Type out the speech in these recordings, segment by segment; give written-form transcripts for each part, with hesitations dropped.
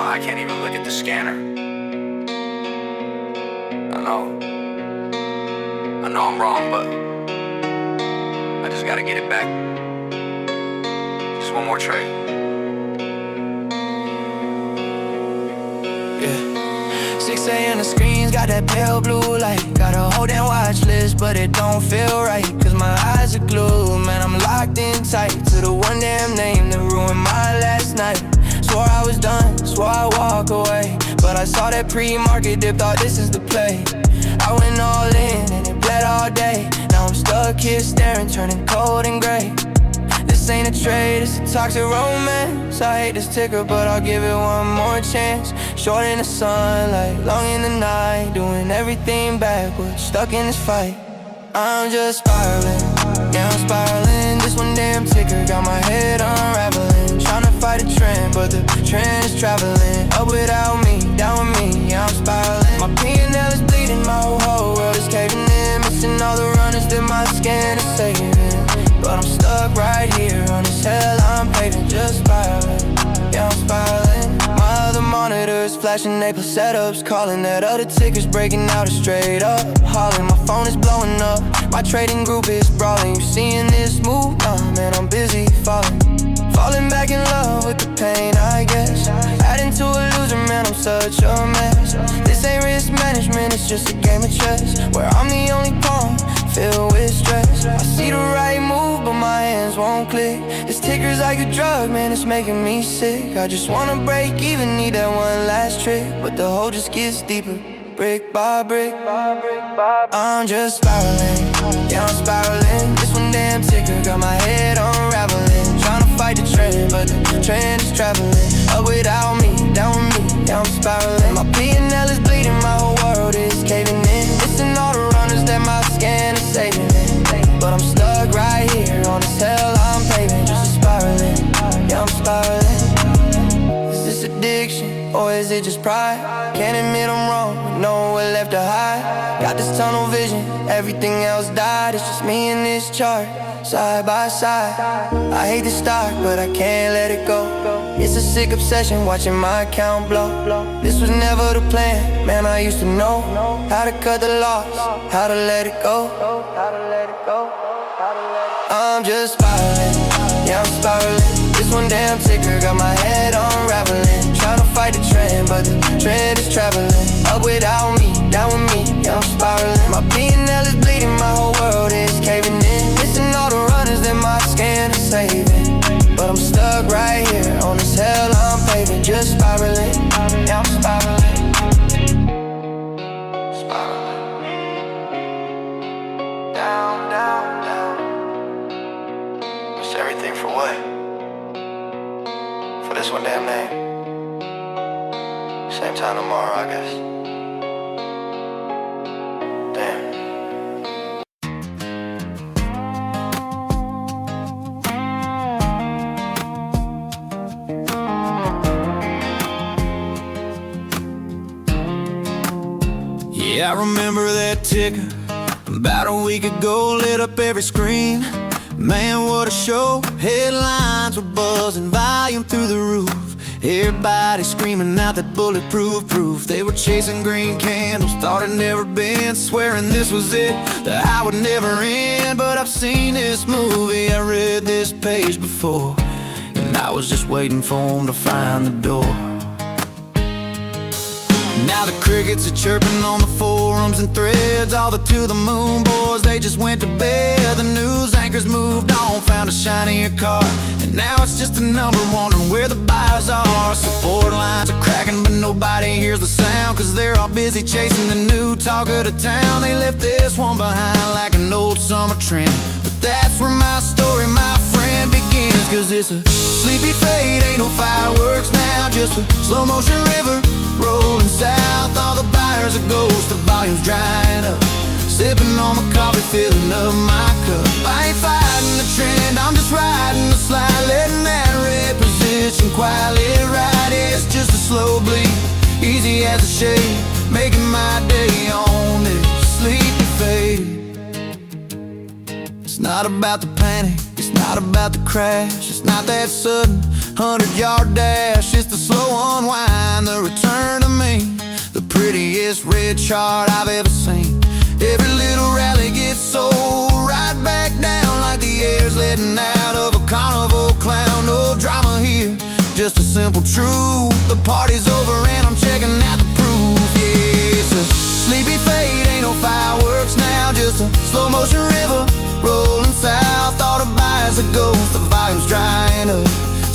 I can't even look at the scanner. I know I'm wrong, but I just gotta get it back. Just one more trade. Yeah. 6 a.m. the screens got that pale blue light. Got a whole damn watch list, but it don't feel right. Cause my eyes are glued, man, I'm locked in tight to the one damn name that ruined my last night. Swore I was done, swore I'd walk away, but I saw that pre-market dip, thought this is the play. I went all in and it bled all day. Now I'm stuck here staring, turning cold and gray. This ain't a trade, it's a toxic romance. I hate this ticker, but I'll give it one more chance. Short in the sunlight, long in the night, doing everything backwards, stuck in this fight. I'm just spiraling, yeah, I'm spiraling. This one damn ticker got my head unraveling. Tryna fight a trend, but the trend is traveling. Up without me, down with me, yeah, I'm spiraling. My P&L is bleeding, my whole world is caving in. Missing all the runners that my skin is saving. But I'm stuck right here on this hell I'm paving. Just spiraling, yeah, I'm spiraling. My other monitors flashing, they plus setups, calling that other tickers breaking out a straight up hauling. My phone is blowing up, my trading group is brawling. You seeing this move? Nah, man, I'm busy falling back in love with the pain, I guess. Adding to a loser, man, I'm such a mess. This ain't risk management, it's just a game of chess, where I'm the only pawn, filled with stress. I see the right move, but my hands won't click. This ticker's like a drug, man, it's making me sick. I just wanna break even, need that one last trick, but the hole just gets deeper, brick by brick. I'm just spiraling, yeah, I'm spiraling. This one damn ticker got my head unraveling. Tryna fight the trend, but the trend is traveling. Up without me, down with me, yeah, I'm spiraling. My P&L is bleeding, my whole world is caving in. Missing all the runners that my scan is saving. But I'm stuck right here on this hell I'm paving. Just spiraling, yeah, I'm spiraling. Is this addiction, or is it just pride? Can't admit I'm wrong, nowhere left to hide. Got this tunnel vision, everything else died. It's just me and this chart, side by side. I hate this stock, but I can't let it go. It's a sick obsession, watching my account blow. This was never the plan, man, I used to know how to cut the loss, how to let it go. I'm just spiraling, yeah, I'm spiraling. This one damn ticker got my head unraveling. Tryna fight the trend, but the trend is traveling. Up without me, down with me, yeah, I'm spiraling. My P&L is bleeding, my whole world is caving in. Missing all the runners that my scan is saving. But I'm stuck right here on this hell I'm paving. Just spiraling, yeah, I'm spiraling. Spiraling. Down, down, down. It's everything for what? For this one damn name. Same time tomorrow, I guess. Damn. Yeah, I remember that ticker about a week ago, lit up every screen. Man, what a show. Headlines were buzzing, volume through the roof. Everybody screaming out that bulletproof proof. They were chasing green candles, thought it'd never been, swearing this was it, that I would never end. But I've seen this movie, I read this page before, and I was just waiting for them to find the door. Now the crickets are chirping on the forums and threads. All the to the moon boys, they just went to bed. The news anchors moved on, found a shinier car, and now it's just a number, wondering where the buyers are. Support lines are cracking, but nobody hears the sound, cause they're all busy chasing the new talk of the town. They left this one behind like an old summer trend. But that's where my story, my friend, begins. Cause it's a sleepy fade, ain't no fireworks now, just a slow motion river rolling south. All the buyers are ghosts, the volume's drying up. Sipping on my coffee, filling up my cup. I ain't fighting the trend, I'm just riding the slide, letting that red position quietly ride. It's just a slow bleed, easy as a shade, making my day on this sleepy fade. It's not about the panic, it's not about the crash, it's not that sudden. 100-yard dash, it's the slow unwind, the return to me, the prettiest red chart I've ever seen. Every little rally gets sold right back down like the air's letting out of a carnival clown. No drama here, just a simple truth. The party's over and I'm checking out the proof. Yeah, it's a sleepy fade, ain't no fireworks now, just a slow motion river rolling south. All the buyers are ghosts, the volume's drying up.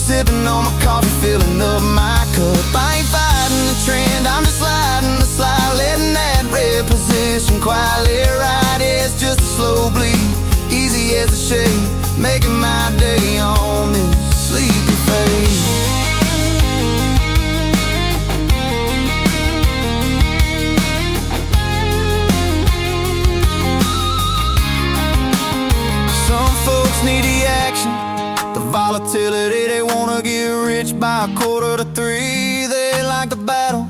Sipping on my coffee, filling up my cup. I ain't fighting the trend, I'm just sliding the slide, letting that red position quietly ride. Yeah, it's just a slow bleed, easy as a shade, making my day on this sleepy fade. Some folks need the action, the volatility. They wanna get rich by 2:45. They like the battle,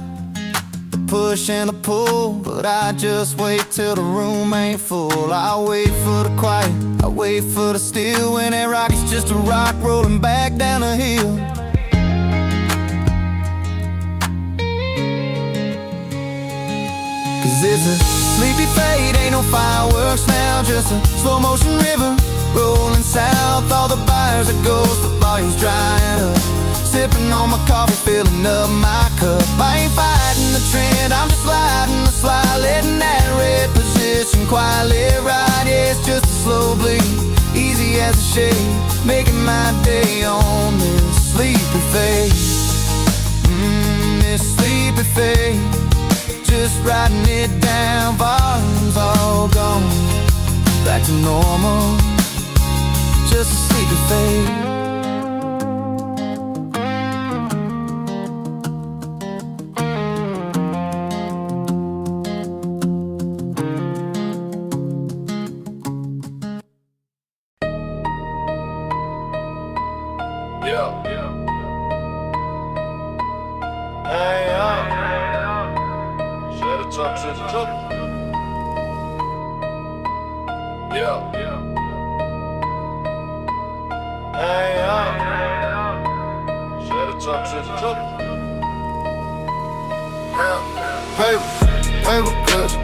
the push and the pull, but I just wait till the room ain't full. I wait for the quiet, I wait for the still, when that rock is just a rock rolling back down the hill. Cause it's a sleepy fade, ain't no fireworks now, just a slow motion river rolling south. All the buyers are ghosts, the volume's drying up. Sipping on my coffee, filling up my cup. I ain't fighting the trend, I'm just sliding the slide, letting that red position quietly ride. Yeah, it's just a slow bleed, easy as a shade, making my day on this sleepy fade. This sleepy fade, just writing it down, volume's all gone, back to normal, just a sleepy fade.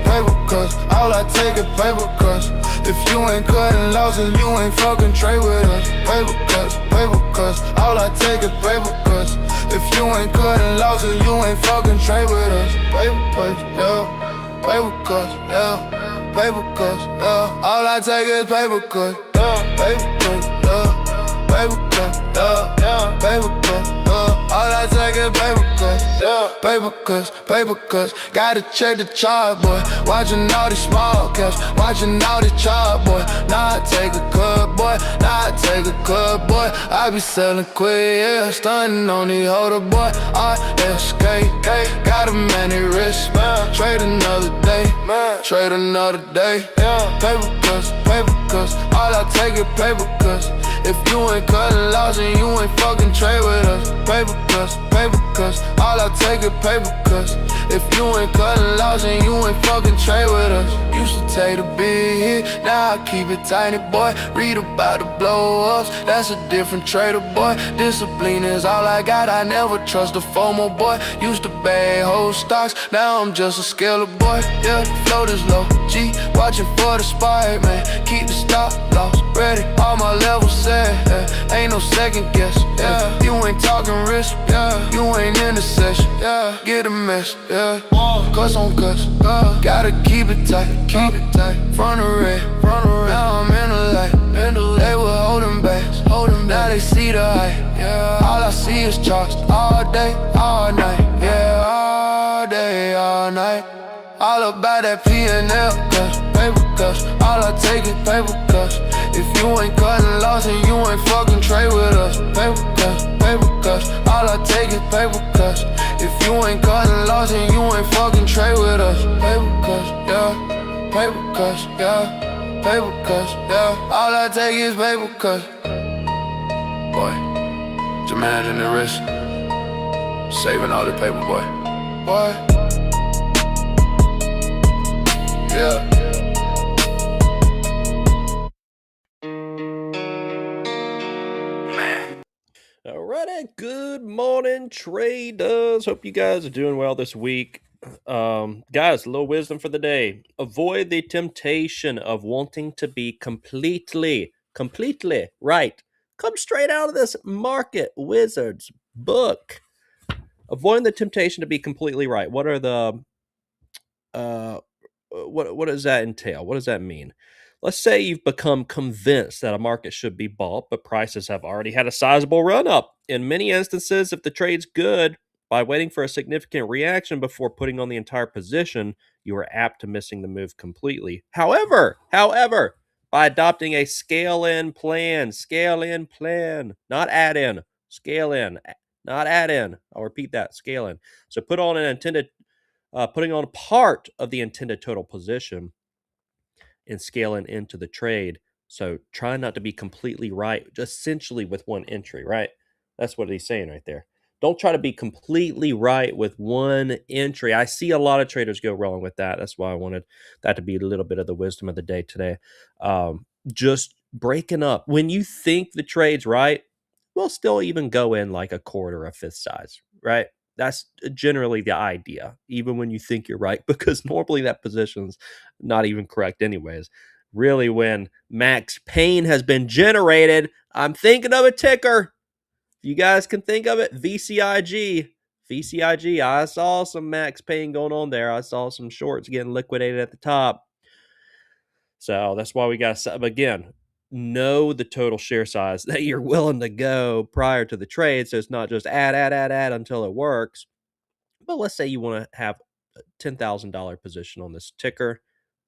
Paper cuts, all I take is paper cuts. If you ain't cutting losses, you ain't fucking trade with us. Paper cuts, all I take is paper cuts. If you ain't cutting losses, you ain't fucking trade with us. Paper cuts, yeah, paper cuts, yeah, paper cuts, yeah. All I take is paper cuts, yeah, paper cuts, yeah, paper cuts, yeah, paper cuts, yeah. All I take is paper cuts, yeah, paper cuts. Gotta check the chart, boy. Watching all these small caps, watching all these chart, boy. Now I take a cut, boy. Now I take a cut, boy. I be selling quick, yeah, stunning on the holder, boy. RSK, got a many wrist, man. Trade another day, man. Trade another day, yeah. Paper cuts, all I take is paper cuts. If you ain't cutting losses, you ain't fucking trade with us. Paper cuts, all I take is paper cuts. If you ain't cutting losses, you ain't fucking trade with us. Used to take the big hit, now I keep it tiny, boy. Read about the blow-ups, that's a different trader, boy. Discipline is all I got, I never trust a FOMO, boy. Used to bag whole stocks, now I'm just a scaler, boy. Yeah, the float is low, G, watching for the spike, man. Keep the stop loss ready, all my levels set, yeah. Ain't no second guess, yeah. You ain't talking risk, yeah. You ain't in the session, yeah. Get a mess, yeah. Cuts on cuts, yeah. Gotta keep it tight, Front of red, now I'm in the light. They were holding backs, now they see the height, yeah. All I see is charts, all day, all night, yeah. All day, all night. All about that P&L cuts, paper cuts. All I take is paper cuts. If you ain't cutting losses, you ain't fucking trade with us. Paper cuts. All I take is paper cuts. If you ain't cutting losses, you ain't fucking trade with us. Paper cuts, yeah. Paper cuts, yeah. Paper cuts, yeah. All I take is paper cuts. Boy, just managing the risk, saving all the paper, boy. Yeah. Alright, and Good morning, traders. Hope you guys are doing well this week. Guys, a little wisdom for the day. Avoid the temptation of wanting to be completely right. Come straight out of this Market Wizards book. Avoiding the temptation to be completely right. What are the what does that entail? What does that mean? Let's say you've become convinced that a market should be bought, but prices have already had a sizable run up. In many instances, if the trade's good, by waiting for a significant reaction before putting on the entire position, you are apt to missing the move completely. However, by adopting a scale in plan, not add in, scale in, not add in. I'll repeat that, scale in. So putting on part of the intended total position and scaling into the trade. So try not to be completely right, just essentially with one entry, right? That's what he's saying right there. Don't try to be completely right with one entry. I see a lot of traders go wrong with that. That's why I wanted that to be a little bit of the wisdom of the day today. Just breaking up. When you think the trade's right, we'll still even go in like a quarter, a fifth size, right? That's generally the idea, even when you think you're right, because normally that position's not even correct anyways. Really, when max pain has been generated, I'm thinking of a ticker. If you guys can think of it, VCIG. VCIG, I saw some max pain going on there. I saw some shorts getting liquidated at the top. So that's why we got to, again, know the total share size that you're willing to go prior to the trade. So it's not just add until it works. But let's say you want to have a $10,000 position on this ticker.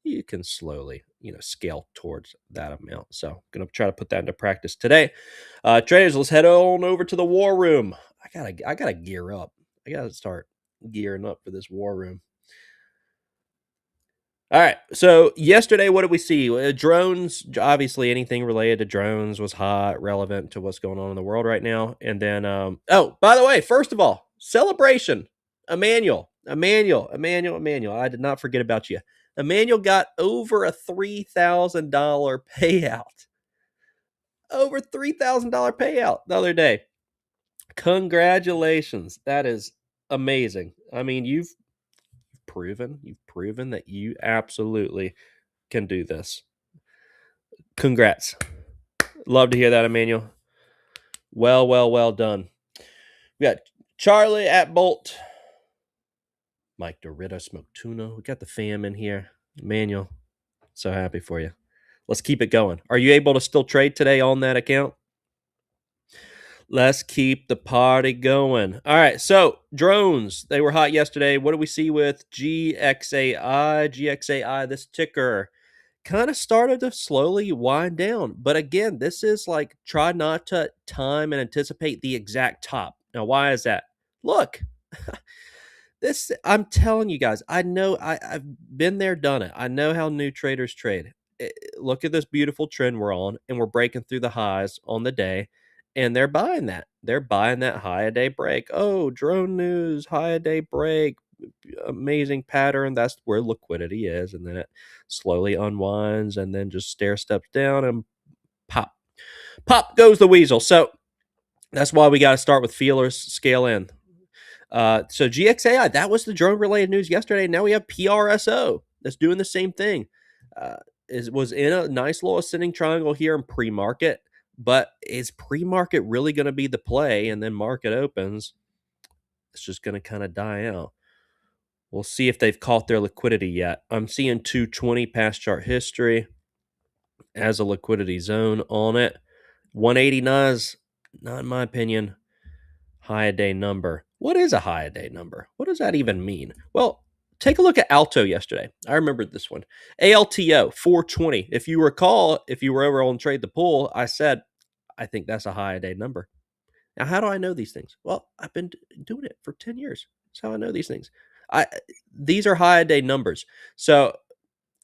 You can slowly, scale towards that amount. So I'm going to try to put that into practice today. Traders, let's head on over to the war room. I gotta gear up. I gotta start gearing up for this war room. All right. So yesterday, what did we see? Drones, obviously anything related to drones was hot, relevant to what's going on in the world right now. And then, oh, by the way, first of all, celebration. Emmanuel. I did not forget about you. Emmanuel got over a $3,000 payout. Over $3,000 payout the other day. Congratulations. That is amazing. I mean, you've proven that you absolutely can do this. Congrats. Love to hear that, Emmanuel. Well done. We got Charlie at Bolt. Mike Dorita, Smoke Tuna. We got the fam in here. Emmanuel, so happy for you. Let's keep it going. Are you able to still trade today on that account? Let's keep the party going. All right, so drones, they were hot yesterday. What do we see with GXAI? GXAI, this ticker kind of started to slowly wind down. But again, this is like try not to time and anticipate the exact top. Now, why is that? Look, this, I'm telling you guys, I know I've been there, done it. I know how new traders trade. Look at this beautiful trend we're on, and we're breaking through the highs on the day, and they're buying that. They're buying that high a day break. Oh, drone news, high a day break, amazing pattern. That's where liquidity is, and then it slowly unwinds, and then just stair steps down, and pop goes the weasel. So that's why we got to start with feelers, scale in. So GXAI, that was the drone related news yesterday. Now we have PRSO that's doing the same thing. Was in a nice little ascending triangle here in pre-market, but is pre-market really going to be the play? And then market opens, it's just going to kind of die out. We'll see if they've caught their liquidity yet. I'm seeing 220 past chart history as a liquidity zone on it. 189 is, not in my opinion, high a day number. What is a high a day number? What does that even mean? Well, take a look at Alto yesterday. I remembered this one. ALTO 420. If you recall, if you were over on Trade the Pool, I said, I think that's a high a day number. Now, how do I know these things? Well, I've been doing it for 10 years. That's how I know these things. These are high a day numbers. So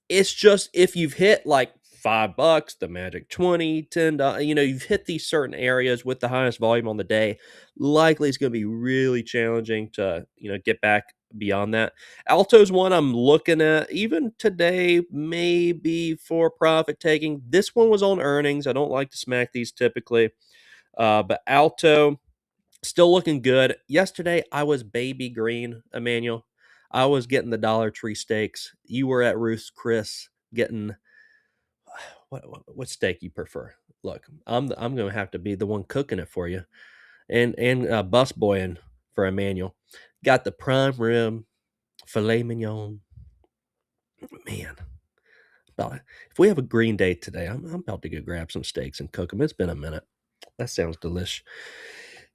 it's just if you've hit like $5, the magic 20, $10, you've hit these certain areas with the highest volume on the day, likely it's going to be really challenging to, get back beyond that. Alto's one I'm looking at even today, maybe for profit taking. This one was on earnings. I don't like to smack these typically, but Alto, Still looking good. Yesterday, I was baby green, Emmanuel. I was getting the Dollar Tree steaks. You were at Ruth's Chris getting what steak you prefer. Look, I'm gonna have to be the one cooking it for you, and bus boying for Emmanuel. Got the prime rib, filet mignon. Man, if we have a green day today, I'm about to go grab some steaks and cook them. It's been a minute. That sounds delish.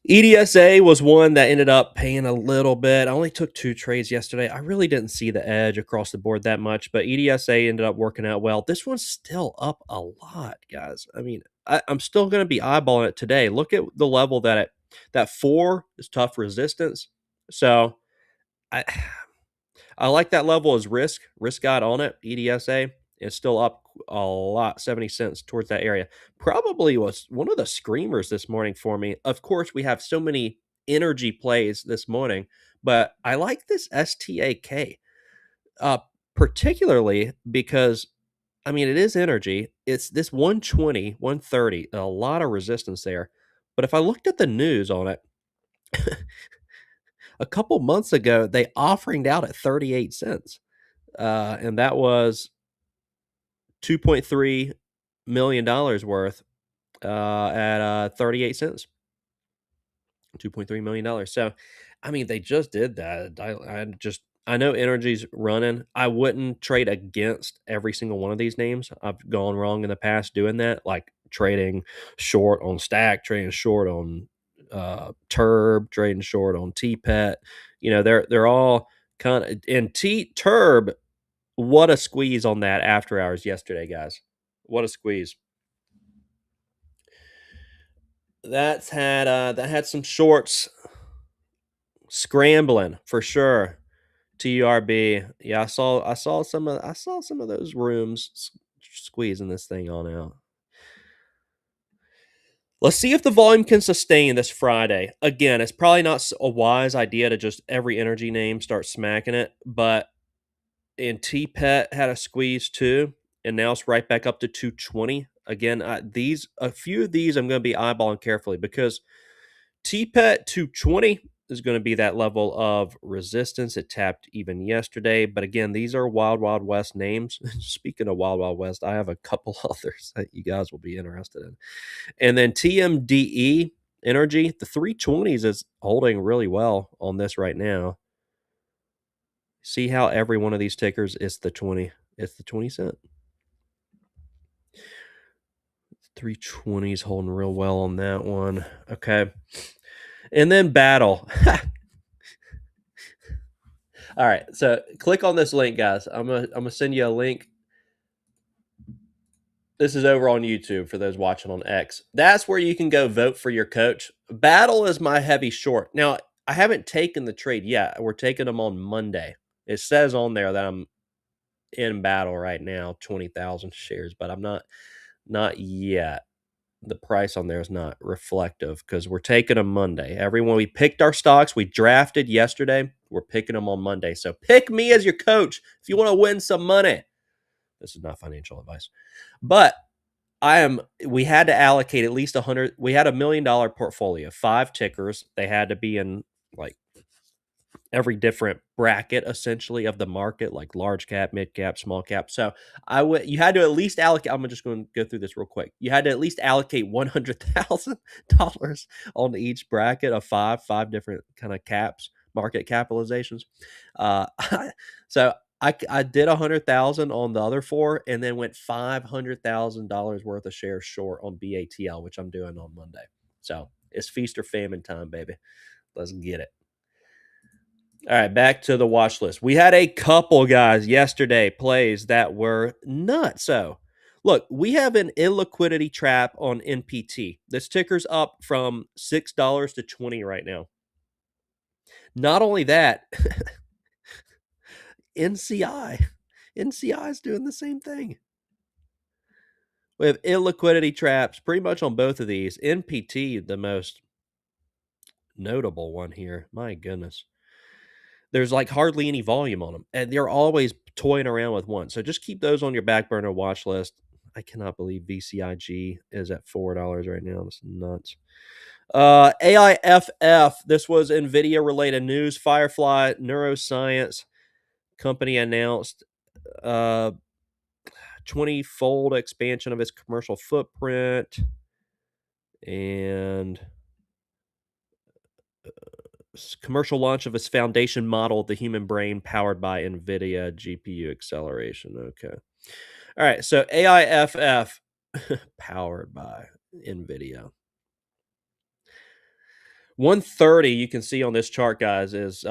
EDSA was one that ended up paying a little bit. I only took 2 trades yesterday. I really didn't see the edge across the board that much, but EDSA ended up working out well. This one's still up a lot, guys. I mean, I'm still going to be eyeballing it today. Look at the level that 4 is tough resistance. So I I like that level as risk. Risk got on it. EDSA is still up a lot, 70 cents towards that area. Probably was one of the screamers this morning for me. Of course, we have so many energy plays this morning, but I like this STAK, uh, particularly because, I mean, it is energy. It's this 120, 130, a lot of resistance there. But if I looked at the news on it, a couple months ago, they offered out at 38 cents. And that was $2.3 million worth at 38 cents. $2.3 million. So, I mean, they just did that. I know energy's running. I wouldn't trade against every single one of these names. I've gone wrong in the past doing that, like trading short on Stack, trading short on TURB, trading short on TPET. You know, they're all kind of in TURB. What a squeeze on that after hours yesterday, guys. What a squeeze. That had some shorts scrambling for sure. TURB. Yeah, I saw some of those rooms squeezing this thing on out. Let's see if the volume can sustain this Friday. Again, it's probably not a wise idea to just every energy name start smacking it, but and TPET had a squeeze too, and now it's right back up to 220. Again, a few of these I'm going to be eyeballing carefully because TPET 220 is going to be that level of resistance. It tapped even yesterday, but again, these are Wild Wild West names. Speaking of Wild Wild West, I have a couple others that you guys will be interested in. And then TMDE Energy, the 320s is holding really well on this right now. See how every one of these tickers is the 20. It's the 20 cent. 320s holding real well on that one. Okay. And then BATL. All right. So click on this link, guys. I'm gonna send you a link. This is over on YouTube for those watching on X. That's where you can go vote for your coach. BATL is my heavy short. Now, I haven't taken the trade yet. We're taking them on Monday. It says on there that I'm in BATL right now, 20,000 shares, but I'm not yet. The price on there is not reflective because we're taking them Monday. Everyone, we picked our stocks. We drafted yesterday. We're picking them on Monday. So pick me as your coach if you want to win some money. This is not financial advice, but we had to allocate at least 100. We had $1 million portfolio, 5 tickers. They had to be in like every different bracket essentially of the market, like large cap, mid cap, small cap. So you had to at least allocate. I'm just going to go through this real quick. You had to at least allocate $100,000 on each bracket of five different kind of caps, market capitalizations. So I did 100,000 on the other 4, and then went $500,000 worth of shares short on BATL, which I'm doing on Monday. So it's feast or famine time, baby. Let's get it. All right, back to the watch list. We had a couple guys yesterday plays that were nuts. So, look, we have an illiquidity trap on NPT. This ticker's up from $6 to 20 right now. Not only that, NCI is doing the same thing. We have illiquidity traps pretty much on both of these. NPT, the most notable one here. My goodness. There's like hardly any volume on them, and they're always toying around with one. So just keep those on your back burner watch list. I cannot believe VCIG is at $4 right now. That's nuts. AIFF. This was NVIDIA related news. Firefly Neuroscience company announced 20-fold expansion of its commercial footprint and commercial launch of its foundation model of the human brain powered by NVIDIA GPU acceleration. Okay. All right. So AIFF powered by NVIDIA. 130 you can see on this chart, guys, is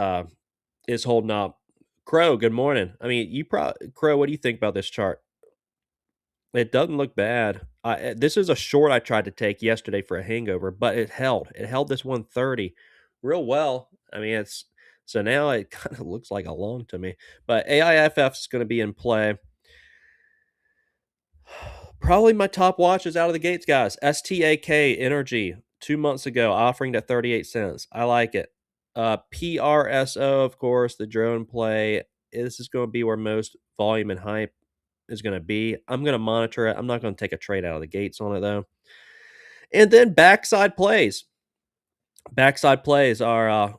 holding up. Crow, good morning. I mean, Crow, what do you think about this chart? It doesn't look bad. This is a short I tried to take yesterday for a hangover, but it held. It held this 130 real well. I mean, it's so now it kind of looks like a long to me. But AIFF is going to be in play. Probably my top watch is out of the gates, guys. STAK Energy 2 months ago offering at 38 cents. I like it. PRSO, of course, the drone play. This is going to be where most volume and hype is going to be. I'm going to monitor it. I'm not going to take a trade out of the gates on it, though. And then backside plays. Backside plays are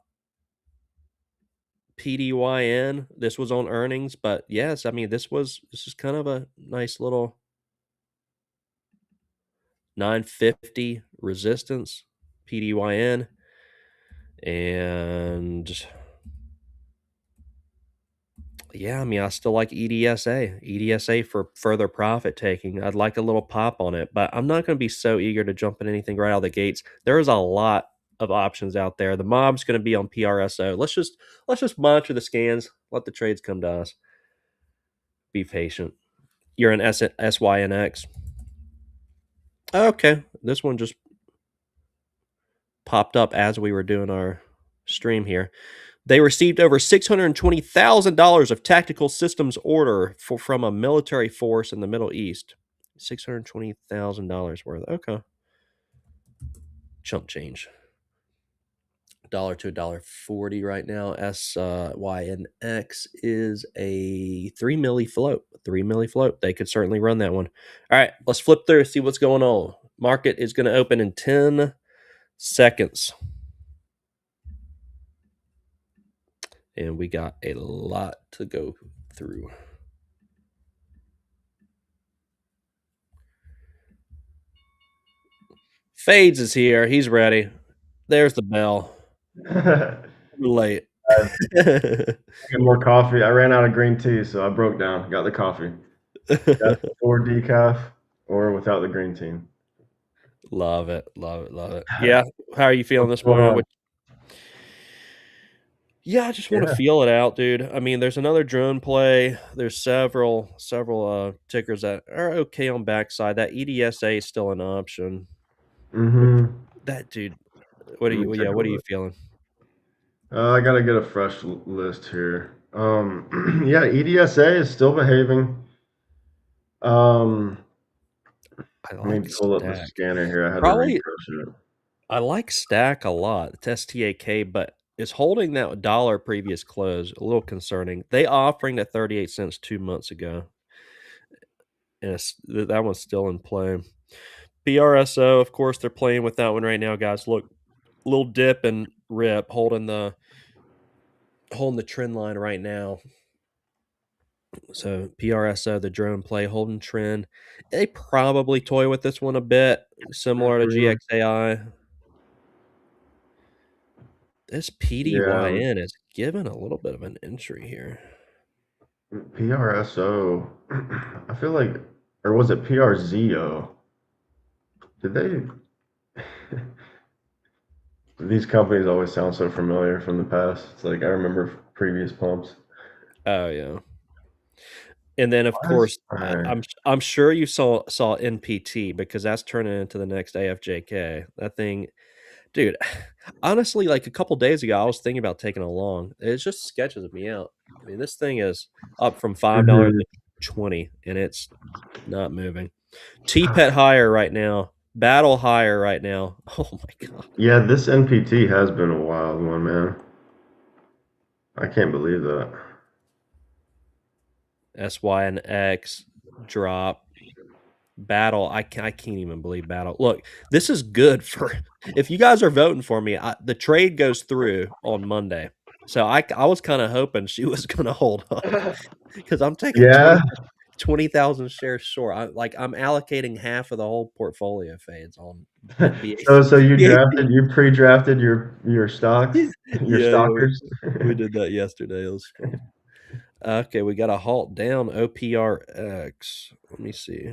PDYN. This was on earnings, but yes, I mean, this is kind of a nice little 950 resistance, PDYN. And yeah, I mean, I still like EDSA for further profit taking. I'd like a little pop on it, but I'm not going to be so eager to jump in anything right out of the gates. There's a lot of options out there. The mob's going to be on PRSO. Let's just monitor the scans. Let the trades come to us. Be patient. You're in SYNX. Okay, this one just popped up as we were doing our stream here. They received over $620,000 of tactical systems order from a military force in the Middle East. $620,000 worth. Okay. Chump change. $1 to $1.40 right now. SYNX is a 3 milli float. 3 milli float. They could certainly run that one. All right, let's flip through, see what's going on. Market is going to open in 10 seconds. And we got a lot to go through. Fades is here. He's ready. There's the bell. Too late. Get more coffee. I ran out of green tea, so I broke down. Got the coffee. Got or decaf or without the green tea. Love it. Love it. Love it. Yeah. How are you feeling this morning? Yeah, I just want to feel it out, dude. I mean, there's another drone play. There's several tickers that are okay on backside. That EDSA is still an option. That dude. What are you feeling? I gotta get a fresh list here. Yeah, EDSA is still behaving. I Let me like pull up the Stack. scanner here. I had Probably, to refresh it. I like Stack a lot. It's STAK, but it's holding that dollar previous close. A little concerning. They offering at 38 cents 2 months ago, and that one's still in play. PRSO, of course, they're playing with that one right now, guys. Look, little dip and rip, holding the trend line right now. So PRSO, the drone play, holding trend. They probably toy with this one a bit, similar to GXAI. This PDYN is given a little bit of an entry here. PRSO, I feel like, or was it PRZO? Did they? These companies always sound so familiar from the past. It's like I remember previous pumps. Oh yeah. And then of course, I'm sure you saw NPT because that's turning into the next AFJK. That thing, dude. Honestly, like a couple days ago, I was thinking about taking a long. It just sketches me out. I mean, this thing is up from $5 to 20, and it's not moving. TPET higher right now. BATL higher right now. Oh my god. Yeah, this NPT has been a wild one, man. I can't believe that. SYNX drop. BATL. I can't even believe BATL. Look, this is good for if you guys are voting for me. The trade goes through on Monday, so I was kind of hoping she was going to hold up because I'm taking Yeah. 20,000 shares short. I'm allocating half of the whole portfolio fades on So BAC. so you BAT. drafted, you pre-drafted your stocks, your Yeah, stalkers. we did that yesterday. It was funny. Okay, we got a halt down OPRX. Let me see.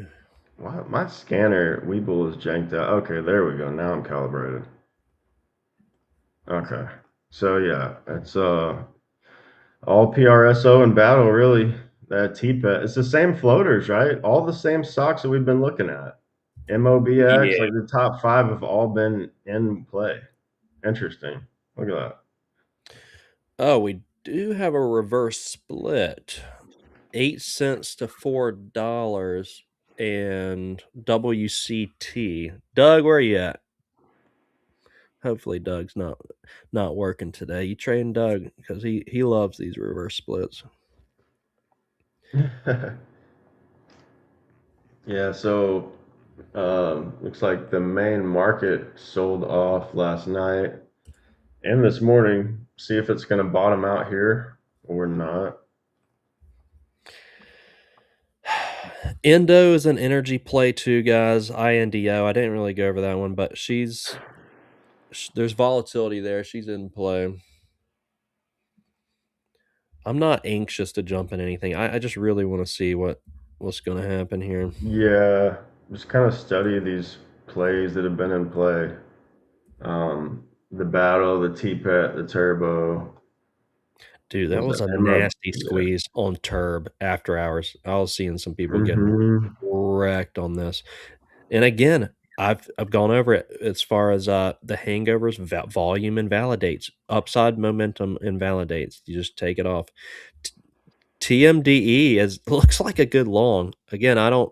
My scanner Weeble is janked out. Okay, there we go. Now I'm calibrated. Okay. So yeah, it's all PRSO and battle really. That TPET. It's the same floaters, right? All the same stocks that we've been looking at. MOBX, Yeah. like the top five have all been in play. Interesting. Look at that. Oh, we do have a reverse split. 8 cents to $4 and WCT. Doug, where are you at? Hopefully Doug's not working today. You train Doug because he loves these reverse splits. Yeah, so looks like the main market sold off last night and this morning. See if it's going to bottom out here or not. Endo is an energy play too, guys. INDO. I didn't really go over that one, but there's volatility there. She's in play. I'm not anxious to jump in anything. I just really want to see what's going to happen here. Yeah, just kind of study these plays that have been in play. The battle, the TPET, the turbo. Dude, that Was was that a MO? nasty Yeah. squeeze on TURB after hours. I was seeing some people getting Mm-hmm. wrecked on this. And again, I've gone over it as far as the hangovers, volume invalidates, upside momentum invalidates. You just take it off. TMDE is looks like a good long. Again, I don't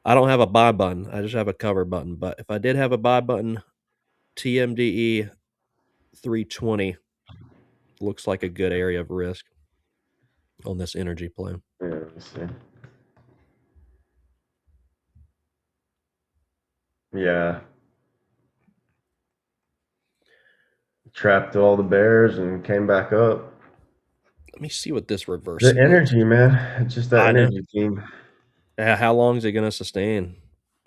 have a buy button. I just have a cover button. But if I did have a buy button, TMDE 320 looks like a good area of risk on this energy play. Yeah, let's see. Yeah, trapped all the bears and came back up. Let me see what this reverse The split. energy, man. It's just that I know. energy team. How long is it going to sustain?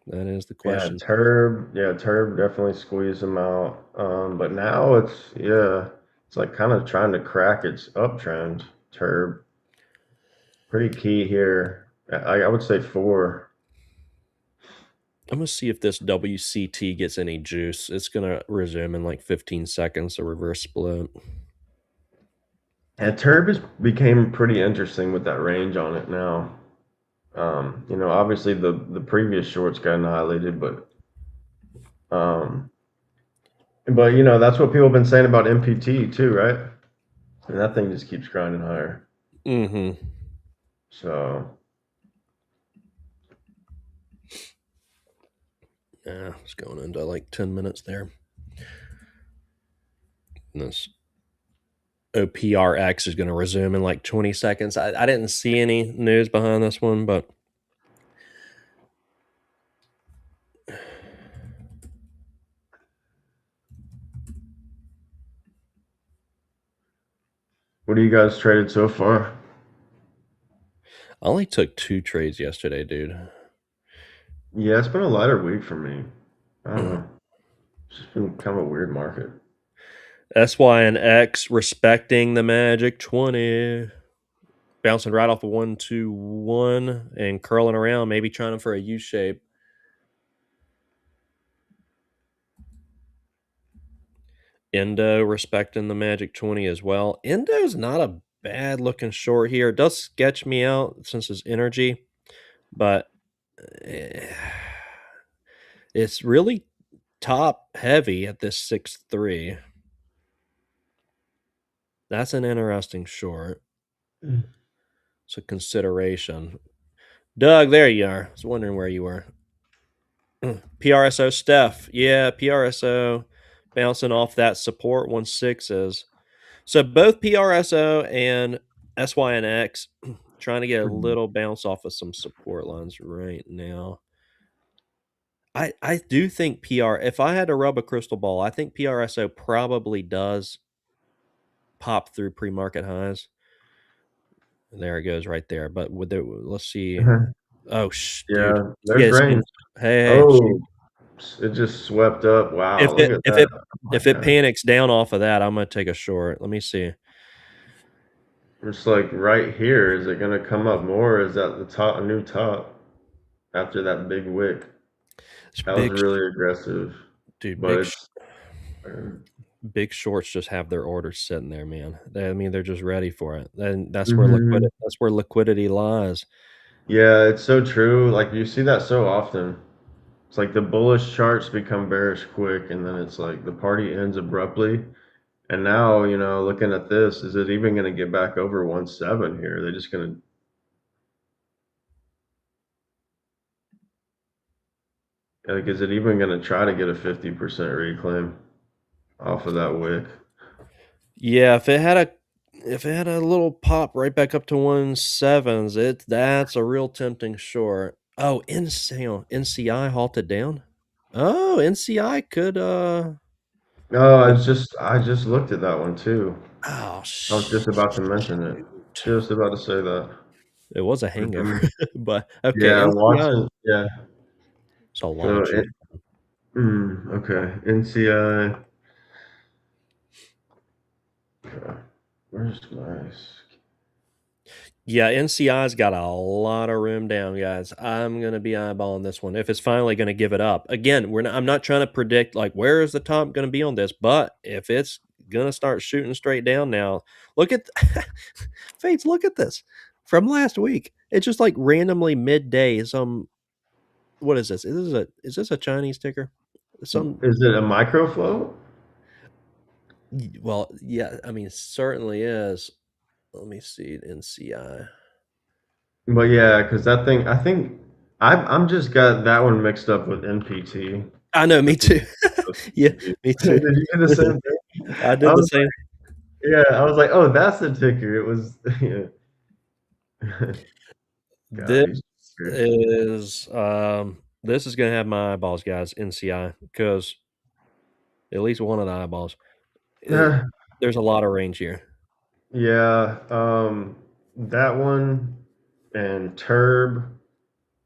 That is the Yeah, question. Turb definitely squeezed them out. But now it's like kind of trying to crack its uptrend. Turb, pretty key here. I would say four. I'm going to see if this WCT gets any juice. It's going to resume in like 15 seconds, a reverse split. And Turb has became pretty interesting with that range on it now. Obviously the previous shorts got annihilated, um, but that's what people have been saying about MPT too, right? And that thing just keeps grinding higher. Mm-hmm. So Yeah, it's going into like 10 minutes there. And this OPRX is going to resume in like 20 seconds. I didn't see any news behind this one, but what do you guys traded so far? I only took 2 trades yesterday, dude. Yeah, it's been a lighter week for me. I don't know. It's just been kind of a weird market. SYNX respecting the Magic 20. Bouncing right off of 121 and curling around, maybe trying for a U shape. Endo respecting the Magic 20 as well. Endo's not a bad looking short here. It does sketch me out since it's energy, but it's really top heavy at this 6.3. That's an interesting short. It's a consideration. Doug, there you are. I was wondering where you were. PRSO Steph. Yeah, PRSO bouncing off that support 1.6s. So both PRSO and SYNX trying to get a little bounce off of some support lines right now. I do think if I had to rub a crystal ball, I think PRSO probably does pop through pre-market highs. And there it goes right there. But let's see. Oh, dude. Yeah, Yeah, there's see, range. hey, Oh, it just swept up. Wow, if look at that. Oh my if it God. panics down off of that, I'm gonna take a short. Let me see. It's like right here. Is it gonna come up more? Is that the top, a new top after that big wick? It's That was really aggressive, dude, but it's big shorts just have their orders sitting there, man. I mean, they're just ready for it. And Mhm. that's where liquidity lies. Yeah, it's so true. Like you see that so often. It's like the bullish charts become bearish quick, and then it's like the party ends abruptly. And now, looking at this, is it even going to get back over 1.7 here? They're just going to, like, is it even going to try to get a 50% reclaim off of that wick? Yeah, if it had a little pop right back up to 1.7s, that's a real tempting short. Oh, NCI halted down. Oh, NCI could Oh, I just looked at that one too. oh I was just about to mention it. shoot. Just about to say that. It was a hangover. Mhm. But okay, Yeah, NCI. Watson. Yeah. It's a lot of So juice. okay. NCI. Where's my? Yeah, NCI's got a lot of room down, guys. I'm gonna be eyeballing this one if it's finally gonna give it up. Again, I'm not trying to predict like where is the top gonna be on this, but if it's gonna start shooting straight down now, look at Fates. Look at this from last week. It's just like randomly midday. What is this? Is this a Chinese ticker? Some Is it a micro float? well, yeah. I mean, it certainly is. Let me see NCI. But yeah, because that thing, I think I'm just got that one mixed up with NPT. I know, me Which is too. Yeah, me too. Did you get the same thing? I I did the was same. yeah, I was like, oh, that's the ticker. It was yeah. God, This these tickers. this is gonna have my eyeballs, guys. NCI because at least one of the eyeballs. It, Yeah, there's a lot of range here. yeah, that one and TURB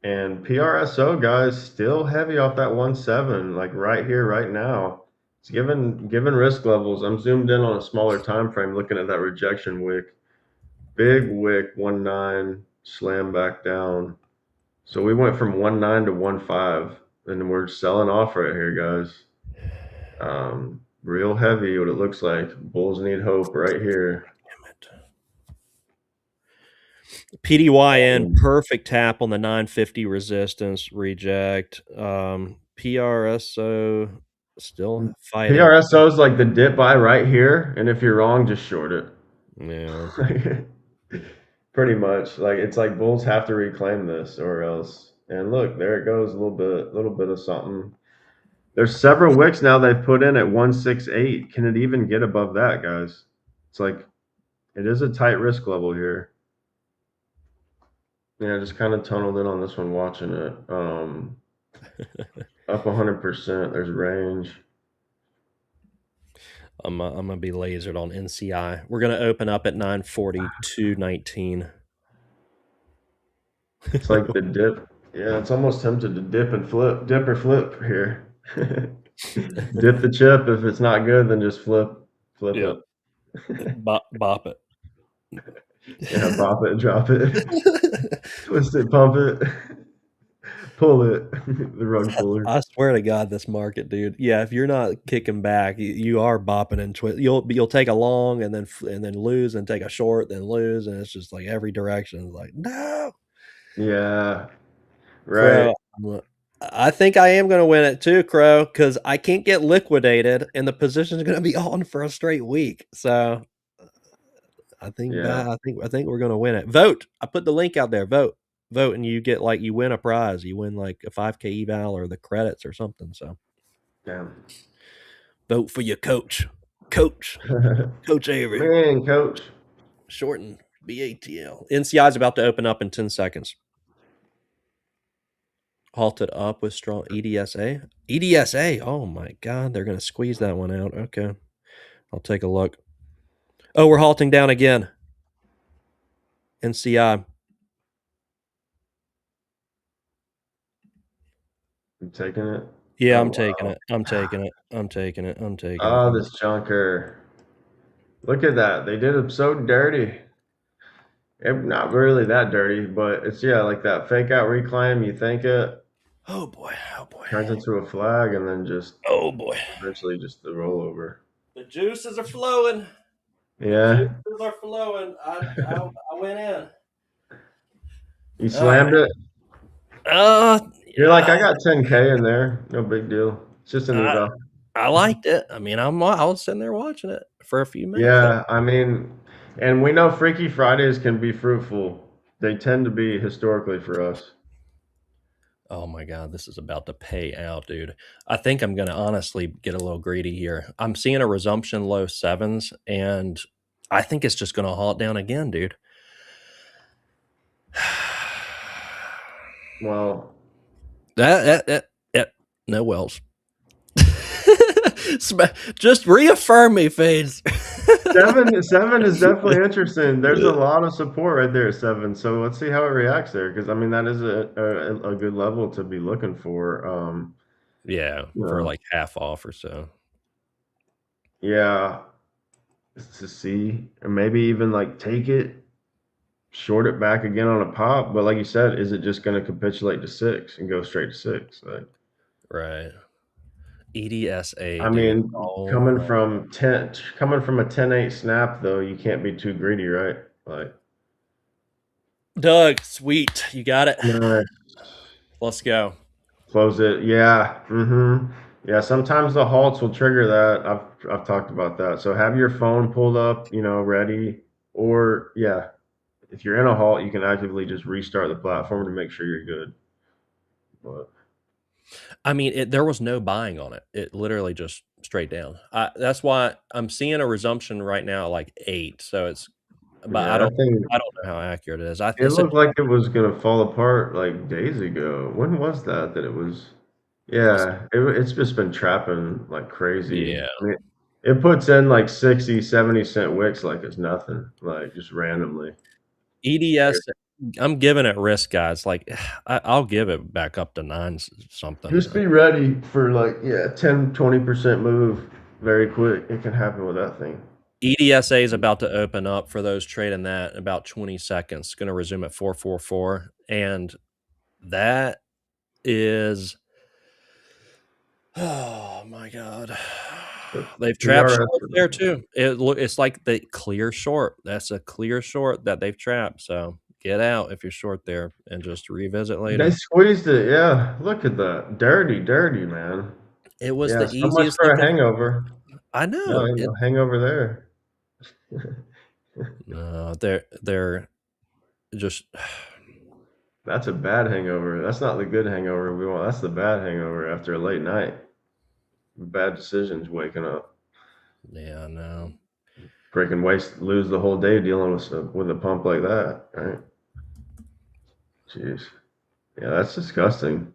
and PRSO guys still heavy off that 1.7, like right here, right now. It's given risk levels. I'm zoomed in on a smaller time frame, looking at that rejection wick. Big wick 1.9 slam back down. So we went from 1.9 to 1.5, and we're selling off right here, guys. Real heavy, what it looks like. Bulls need hope right here. PDYN perfect tap on the 950 resistance reject. PRSO still fighting. PRSO is like the dip buy right here, and if you're wrong, just short it. Yeah. Pretty much, like it's like bulls have to reclaim this or else. And look, there it goes, a little bit of something. There's several wicks now they've put in at 168. Can it even get above that, guys? It's like it is a tight risk level here. Yeah, just kind of tunneled in on this one watching it. Up 100%. There's range. I'm gonna be lasered on NCI. We're gonna open up at 942.19. It's like the dip. Yeah, it's almost tempted to dip and flip, dip or flip here. Dip the chip. If it's not good, then just flip Yep. it. Bop it. Yeah, bop it, drop it, twist it, pump it, pull it. The rug puller. I swear to God, this market, dude. Yeah, if you're not kicking back, you are bopping and twist. You'll take a long and then lose and take a short, then lose, and it's just like every direction. It's like no, Yeah, right. Crow. I think I am going to win it too, Crow, because I can't get liquidated, and the position's going to be on for a straight week. So Yeah, I think we're going to win it. Vote. I put the link out there. Vote, and you get like you win a prize. You win like a 5K eval or the credits or something. So damn. vote for your coach, Coach Avery, Man, coach. shorten BATL. NCI is about to open up in 10 seconds. halted up with strong EDSA. EDSA. Oh my God, they're gonna squeeze that one out. Okay, I'll take a look. Oh, we're halting down again. NCI. I'm taking it. Yeah, Oh, I'm taking wow. it. I'm taking it. I'm taking it. I'm taking Oh, it. this junker. Look at that. They did him so dirty. Not really that dirty, but it's, yeah, like that fake out reclaim. You think it Oh boy. Oh boy. turns into a flag and then just Oh boy. eventually just the rollover. The juices are flowing. The Yeah. juices are flowing. I went in. You All right. slammed it. Uh, You're like, I got 10K in there. No big deal. It's just an I, eval. I liked it. I mean, I was sitting there watching it for a few minutes. Yeah, I mean, and we know Freaky Fridays can be fruitful. They tend to be historically for us. Oh my God, this is about to pay out, dude. I think I'm going to honestly get a little greedy here. I'm seeing a resumption low sevens, and I think it's just going to halt down again, dude. Well, that no wells. Just reaffirm me, Fades. seven is definitely interesting. There's a lot of support right there at 7. So let's see how it reacts there, because I mean that is a good level to be looking for. Yeah, for like half off or so. Yeah, to see, or maybe even like take it, short it back again on a pop. But like you said, is it just going to capitulate to 6 and go straight to 6? Like, right. EDSA, I dude. mean, Oh coming my. from a 10-8 snap though, you can't be too greedy, right? Like, Doug, sweet. You got it. nice. Let's go. Close it. Yeah. Yeah. Sometimes the halts will trigger that. I've talked about that. So have your phone pulled up, ready. Or yeah, if you're in a halt, you can actively just restart the platform to make sure you're good. But I mean, there was no buying on it. It literally just straight down. That's why I'm seeing a resumption right now, like 8. So it's, but yeah, that thing, I don't know how accurate it is. it It's a looked like it was gonna fall apart like days ago. When was that it was? Yeah, it's just been trapping like crazy. yeah. I mean, it puts in like 60, 70 cent wicks like it's nothing, like just randomly. EDS. I'm giving it risk, guys. Like I'll give it back up to 9 something. Just be ready for like, yeah, 10-20% move very quick. It can happen with that thing. EDSA is about to open up for those trading that in about 20 seconds. Going to resume at 444, and that is, oh my God, they've trapped PRS, short there too. It's like the clear short. That's a clear short that they've trapped. So get out if you're short there and just revisit they later. squeezed it. Yeah, look at that. Dirty, dirty, man. It was Yeah, the so much easiest for a looking. hangover. I No, know ain't it. no hangover there. No, they're just. That's a bad hangover. That's not the good hangover we want. That's the bad hangover after a late night. Bad decisions waking up. Yeah, no. Freaking lose the whole day dealing with a pump like that, right? Jeez. Yeah, that's disgusting.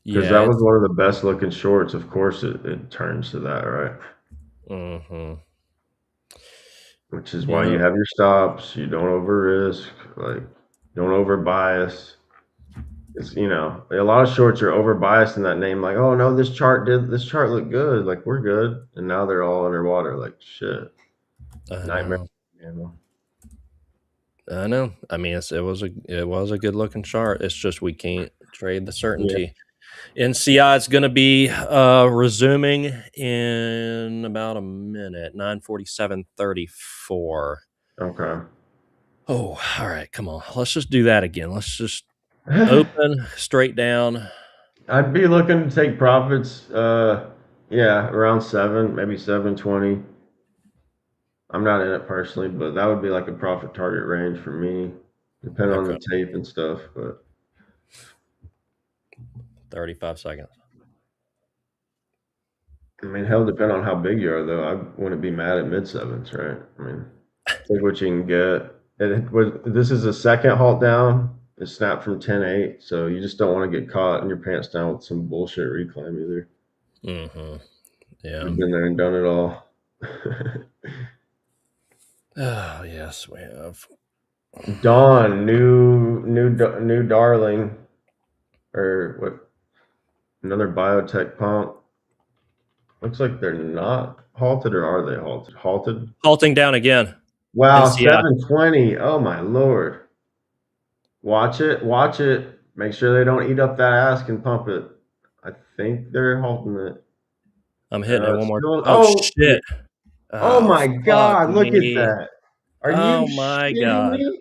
Because Yeah, that was one of the best looking shorts. Of course, it turns to that, right? mm-hmm. Which is why Yeah. you have your stops. You don't over risk, like don't over bias. It's a lot of shorts are over biased in that name. Like, oh no, this chart looked good. Like we're good, and now they're all underwater. Like shit, I nightmare. know. I know. I mean, it was a good looking chart. It's just we can't trade the certainty. NCI is going to be resuming in about a minute, 9:47:34. Okay. Oh, all right. Come on. Let's just do that again. Let's just open straight down. I'd be looking to take profits. Yeah, around 7, maybe 720. I'm not in it personally, but that would be like a profit target range for me, depending on Okay. the tape and stuff. But 35 seconds. I mean, hell, depend on how big you are, though. I wouldn't be mad at mid sevens, right? I mean, take what you can get. This is a second halt down. It snapped from 10.8, so you just don't want to get caught in your pants down with some bullshit reclaim either. Mm-hmm. Yeah. We've been there and done it all. Oh yes, we have. Dawn, new darling, or what? Another biotech pump. Looks like they're not halted, or are they halted? Halted. Halting down again. Wow, NCI. 720. Oh my lord. Watch it, watch it. Make sure they don't eat up that ask and pump it. I think they're halting it. I'm hitting it one more. Still, Oh yeah. shit. Oh Oh my fuck God, look at me. that. Are you Oh my shitting god. me?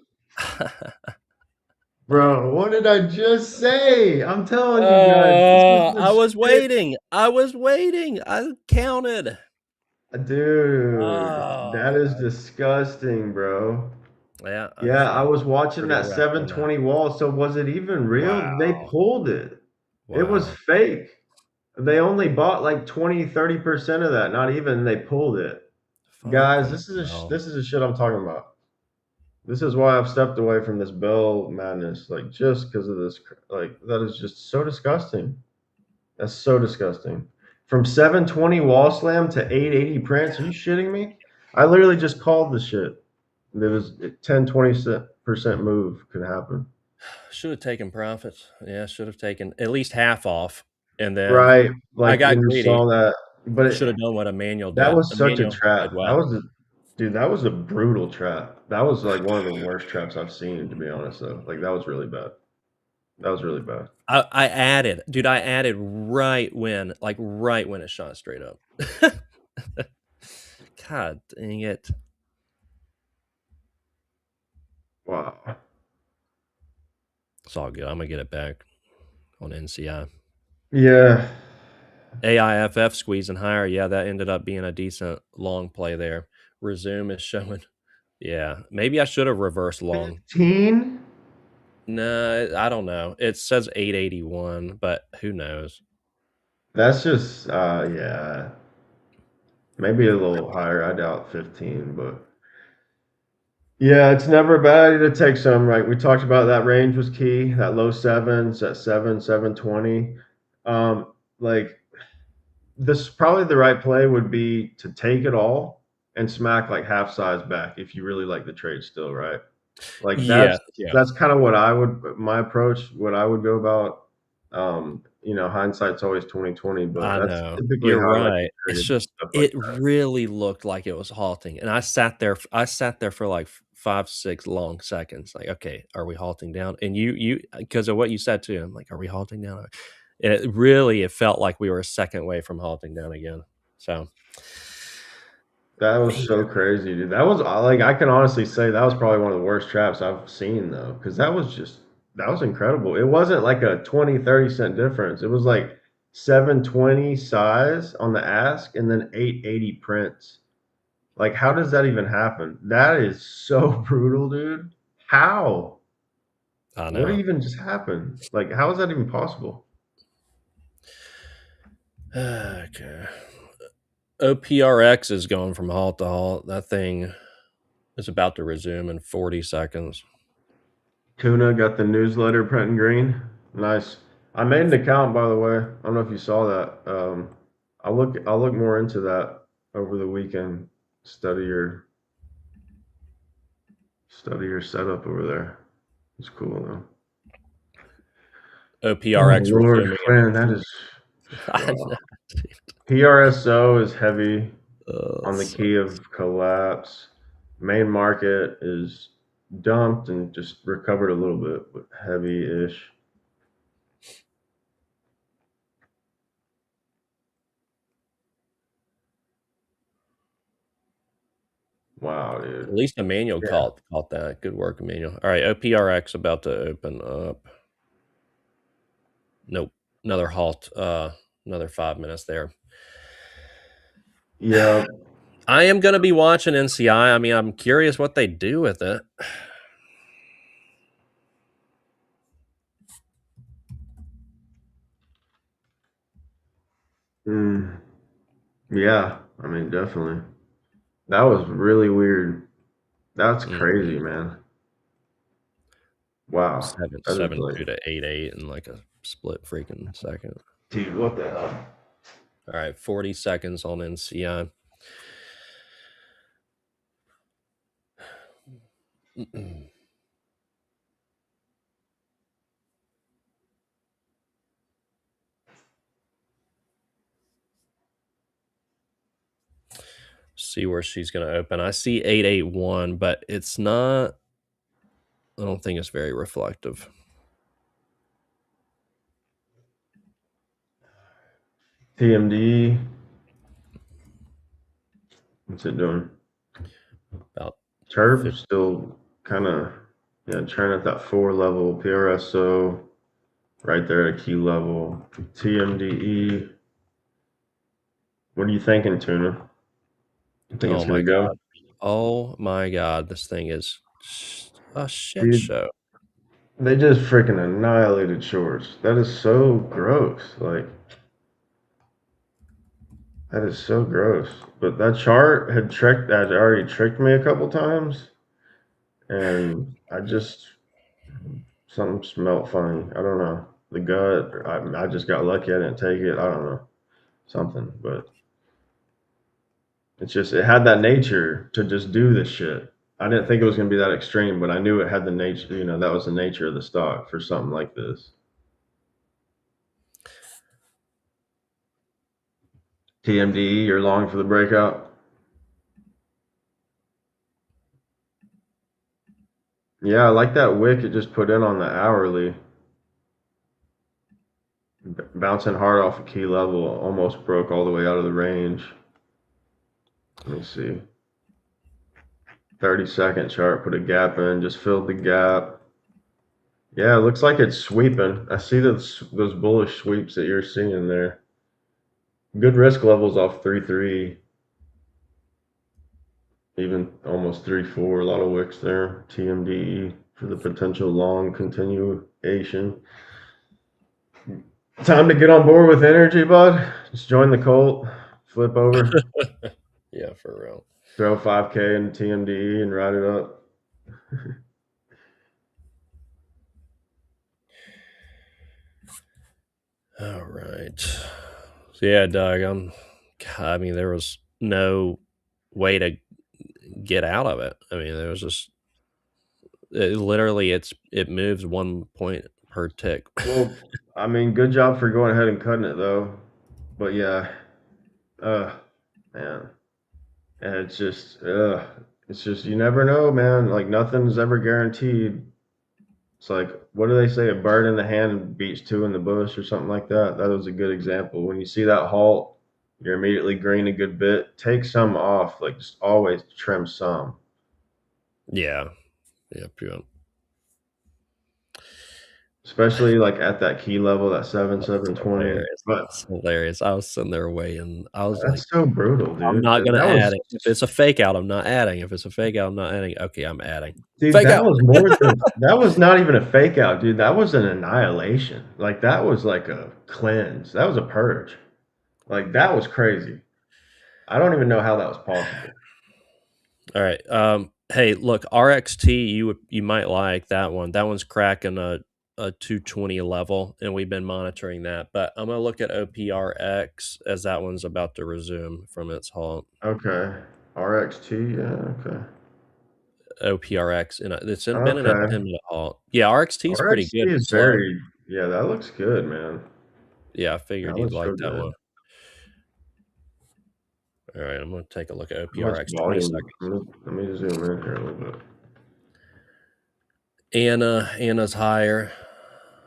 Bro, what did I just say? I'm telling you guys, this is I the was shit. waiting. I was waiting. I counted. Dude, that Oh is disgusting, bro. yeah, I Yeah, I felt was watching pretty that rough on that. 720 wall. So was it even real? They Wow. pulled it. It was Wow. fake. They only bought like 20-30% of that. Not even. They pulled it. Guys, Fucking hell. this is the shit I'm talking about. This is why I've stepped away from this Bell madness. Like just because of this. Like that is just so disgusting. That's so disgusting. From 720 wall slam to 880 prints. Are you shitting me? I literally just called the shit. There was 10-20% move could happen. Should have taken profits. Yeah, should have taken at least half off. And then Right. I Like got when you greedy. saw that. But Should have done what Emmanuel that did. was such a Emmanuel did trap. That well. was a dude, that was a brutal trap. That was like one of the worst traps I've seen, to be honest though. Like that was really bad. That was really bad. I added, dude, I added right when it shot straight up. God dang it. Wow. It's all good. I'm gonna get it back on NCI. Yeah. AIFF squeezing higher. Yeah, that ended up being a decent long play there. Resume is showing. Yeah, maybe I should have reversed long. 15? No, I don't know. It says 881, but who knows? That's just yeah. Maybe a little higher. I doubt 15, but yeah, it's never bad to take some, right? We talked about that range was key, that low sevens, that 720. Like this probably the right play would be to take it all and smack like half size back if you really like the trade still, right? Like Yeah, yeah. that's kind of what I would my approach, what I would go about. Hindsight's always 2020, but I that's know. typically You're how I like right. to It's trade just stuff like it that. really looked like it was halting, and I sat there for like 5, 6 long seconds, like, "Okay, are we halting down?" And you because of what you said too, I'm like, "Are we halting down?" And it felt like we were a second away from halting down again. So, That was man, so crazy, dude. That was like I can honestly say that was probably one of the worst traps I've seen though, because that was incredible. It wasn't like a 20-30 cent difference. It was like 720 size on the ask and then 880 prints. Like, how does that even happen? That is so brutal, dude. How? I What know. even just happened? Like, how is that even possible? Okay. OPRX is going from halt to halt. That thing is about to resume in 40 seconds. Tuna got the newsletter printing green. Nice. I made an account, by the way. I don't know if you saw that. I'll look more into that over the weekend. Study your study your setup over there. It's cool though. Oh OPRX Lord, resuming in man, that is I wow. know. PRSO is heavy on the So key of collapse. Main market is dumped and just recovered a little bit, but heavy-ish. Wow, at dude. least Emmanuel Yeah. caught that. Good work, Emmanuel. All right, OPRX about to open up. Nope. Another halt. Another 5 minutes there. Yeah. I am gonna be watching NCI. I mean, I'm curious what they do with it. Mm, yeah. I mean, definitely. That was really weird. That's crazy, Mhm. man. Wow, Seven that is seven like, two to 8-8 in like a split freaking second. dude, what the hell? All right, 40 seconds on NCI. See where she's going to open. I see 881, but it's not. I don't think it's very reflective. TMD. What's it doing? About TURB 50. still kind of, yeah, trying at that 4 level. PRSO right there at a key level. TMDE. What are you thinking, Tuna? You think Oh it's my gonna go? god. Oh my god. This thing is a shit Dude, show. they just freaking annihilated shorts. That is so gross. Like, that is so gross. But that chart had already tricked me a couple times, and something smelled funny. I don't know. The gut, I just got lucky. I didn't take it. I don't know. Something, but it had that nature to just do this shit. I didn't think it was going to be that extreme, but I knew it had the nature, that was the nature of the stock for something like this. TMDE, you're long for the breakout? Yeah, I like that wick it just put in on the hourly. Bouncing hard off a key level, almost broke all the way out of the range. Let me see. 30-second chart, put a gap in, just filled the gap. Yeah, it looks like it's sweeping. I see those bullish sweeps that you're seeing there. Good risk levels off 3.3, even almost 3.4. A lot of wicks there. TMDE for the potential long continuation. Time to get on board with energy, bud. Just join the cult, flip over, Yeah, for real. throw 5K in TMDE and ride it up. All right. So yeah, Doug, I mean, there was no way to get out of it. I mean, there was just literally it moves 1 point per tick. Well, I mean, good job for going ahead and cutting it though. But yeah, man, and it's just you never know, man. Like nothing's ever guaranteed. It's like, what do they say? A bird in the hand beats two in the bush, or something like that. That was a good example. When you see that halt, you're immediately green a good bit. Take some off. Like just always trim some. Yeah. Yep. Especially like at that key level, that 7,720. Hilarious. But It's hilarious. I was sitting there waiting. I was like, that's so brutal, I'm dude. not gonna That add was it. If it's a fake out, I'm not adding. If it's a fake out, I'm not adding. Okay, I'm adding. dude, Fake out. that was not even a fake out, dude. That was an annihilation. Like that was like a cleanse. That was a purge. Like that was crazy. I don't even know how that was possible. All right. Hey, look, RXT, you might like that one. That one's cracking a 220 level, and we've been monitoring that. But I'm gonna look at OPRX as that one's about to resume from its halt. Okay. RXT, yeah, okay. OPRX, and been in a Okay. 10-minute halt. Yeah, RXT is pretty RXT good, but is slow. yeah, that looks good, man. Yeah, I figured That you'd looks like real that good. one. All right, I'm gonna take a look at How much OPRX. 20 volume? seconds. Let me zoom in here a little bit. Anna's higher.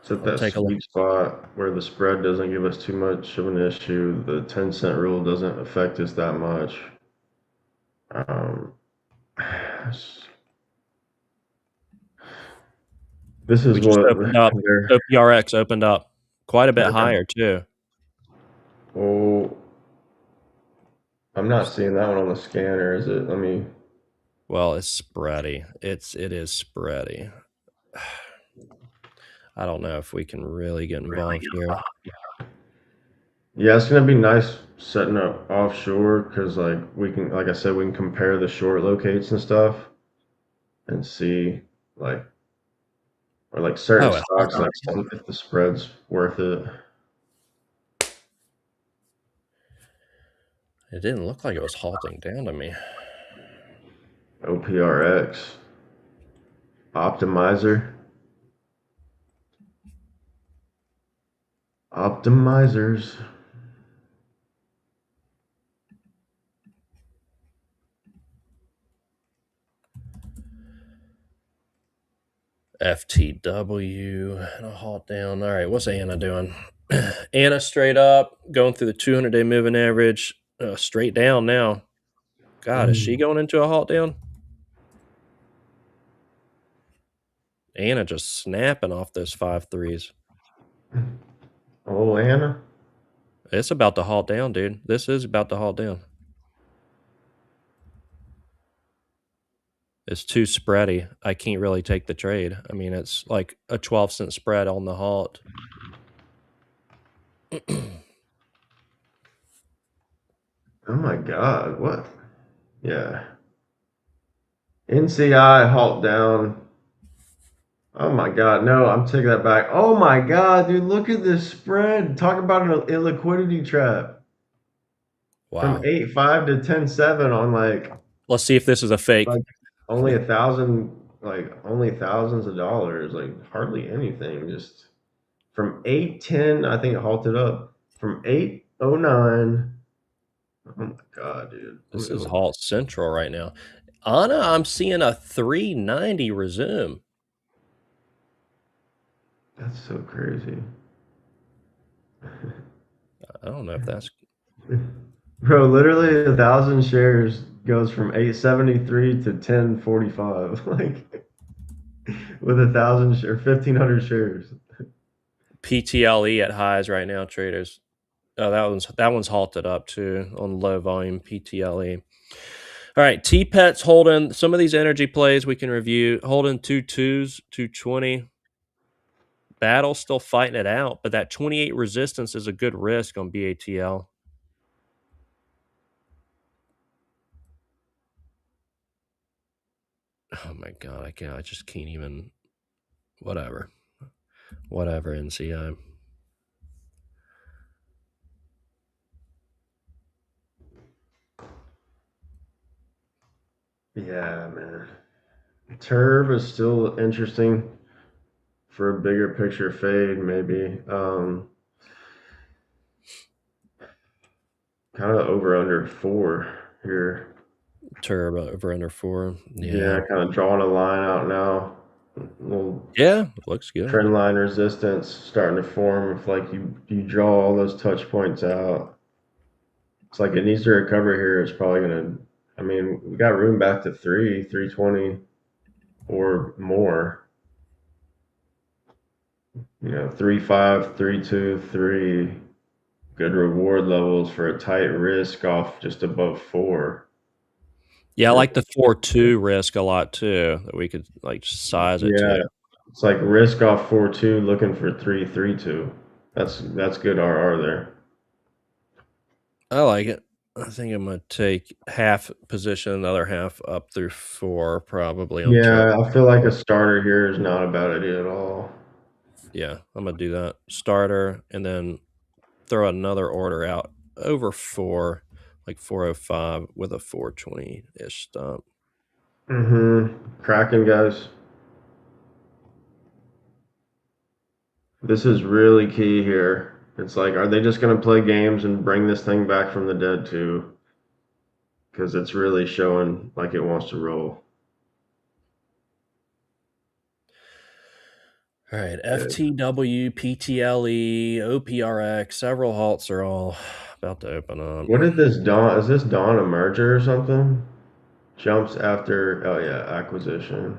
It's at I'll that take a look. sweet spot where the spread doesn't give us too much of an issue. The 10-cent rule doesn't affect us that much. Um, this is We just what opened up. they're. OPRX opened up quite a bit higher too. Oh, I'm not seeing that one on the scanner. Is it? Let me. Well, it's spready. It is spready. I don't know if we can really get involved here. Yeah, it's gonna be nice setting up offshore because like we can, like I said, we can compare the short locates and stuff and see like or like certain Oh, it stocks, halted. like some, if the spread's worth it. It didn't look like it was halting down to me. OPRX, optimizer, optimizers. FTW and a halt down. All right, what's Anna doing? Anna straight up, going through the 200-day moving average, straight down now. God, is she going into a halt down? Anna just snapping off those 5.3s. Oh, Anna. It's about to halt down, dude. This is about to halt down. It's too spready. I can't really take the trade. I mean, it's like a 12-cent spread on the halt. Oh my God, what? Yeah. NCI halt down. Oh my God, no, I'm taking that back. Oh my God, dude, look at this spread. Talk about an illiquidity trap. From Wow. 8.5 to 10.7 on Let's see if this is a fake. like only 1,000, like only thousands of dollars, like hardly anything. Just from 8.10, I think it halted up. From 8.09. Oh my God, dude. This is halt central right now. Anna, I'm seeing a 390 resume. That's so crazy. I don't know if that's Bro, literally 1,000 shares goes from 873 to 1045. Like with 1,000 or 1,500 shares. PTLE at highs right now, traders. Oh, that one's halted up too on low volume PTLE. All right, TPET's holding some of these energy plays we can review. Holding 2.2s, 220. BATL still fighting it out, but that 28 resistance is a good risk on BATL. Oh my God, I just can't even. Whatever, NCI. Yeah, man. TURB is still interesting for a bigger picture fade, maybe. Kind of over under 4 here. TURB over under 4. Yeah, Yeah. kind of drawing a line out now. Little Yeah, looks good. trend line resistance starting to form if like you draw all those touch points out. It's like it needs to recover here. It's probably gonna. I mean, we got room back to 320 or more. 3.5, 3.2, 3. Good reward levels for a tight risk off just above 4. Yeah, I like the 4.2 risk a lot too. That we could like size it Yeah, to. it's like risk off 4.2, looking for 3.32. That's good RR there. I like it. I think I'm gonna take half position, another half up through 4, probably on TURB. Yeah, I feel like a starter here is not a bad idea at all. Yeah, I'm gonna do that. Starter and then throw another order out over 4, like 405 with a 420-ish stop. Cracking, guys. This is really key here. It's like, are they just going to play games and bring this thing back from the dead too? Because it's really showing like it wants to roll. All right, FTW, PTLE, OPRX, several halts are all about to open up. What did this Dawn? Is this Dawn a merger or something? Jumps after, oh yeah, acquisition.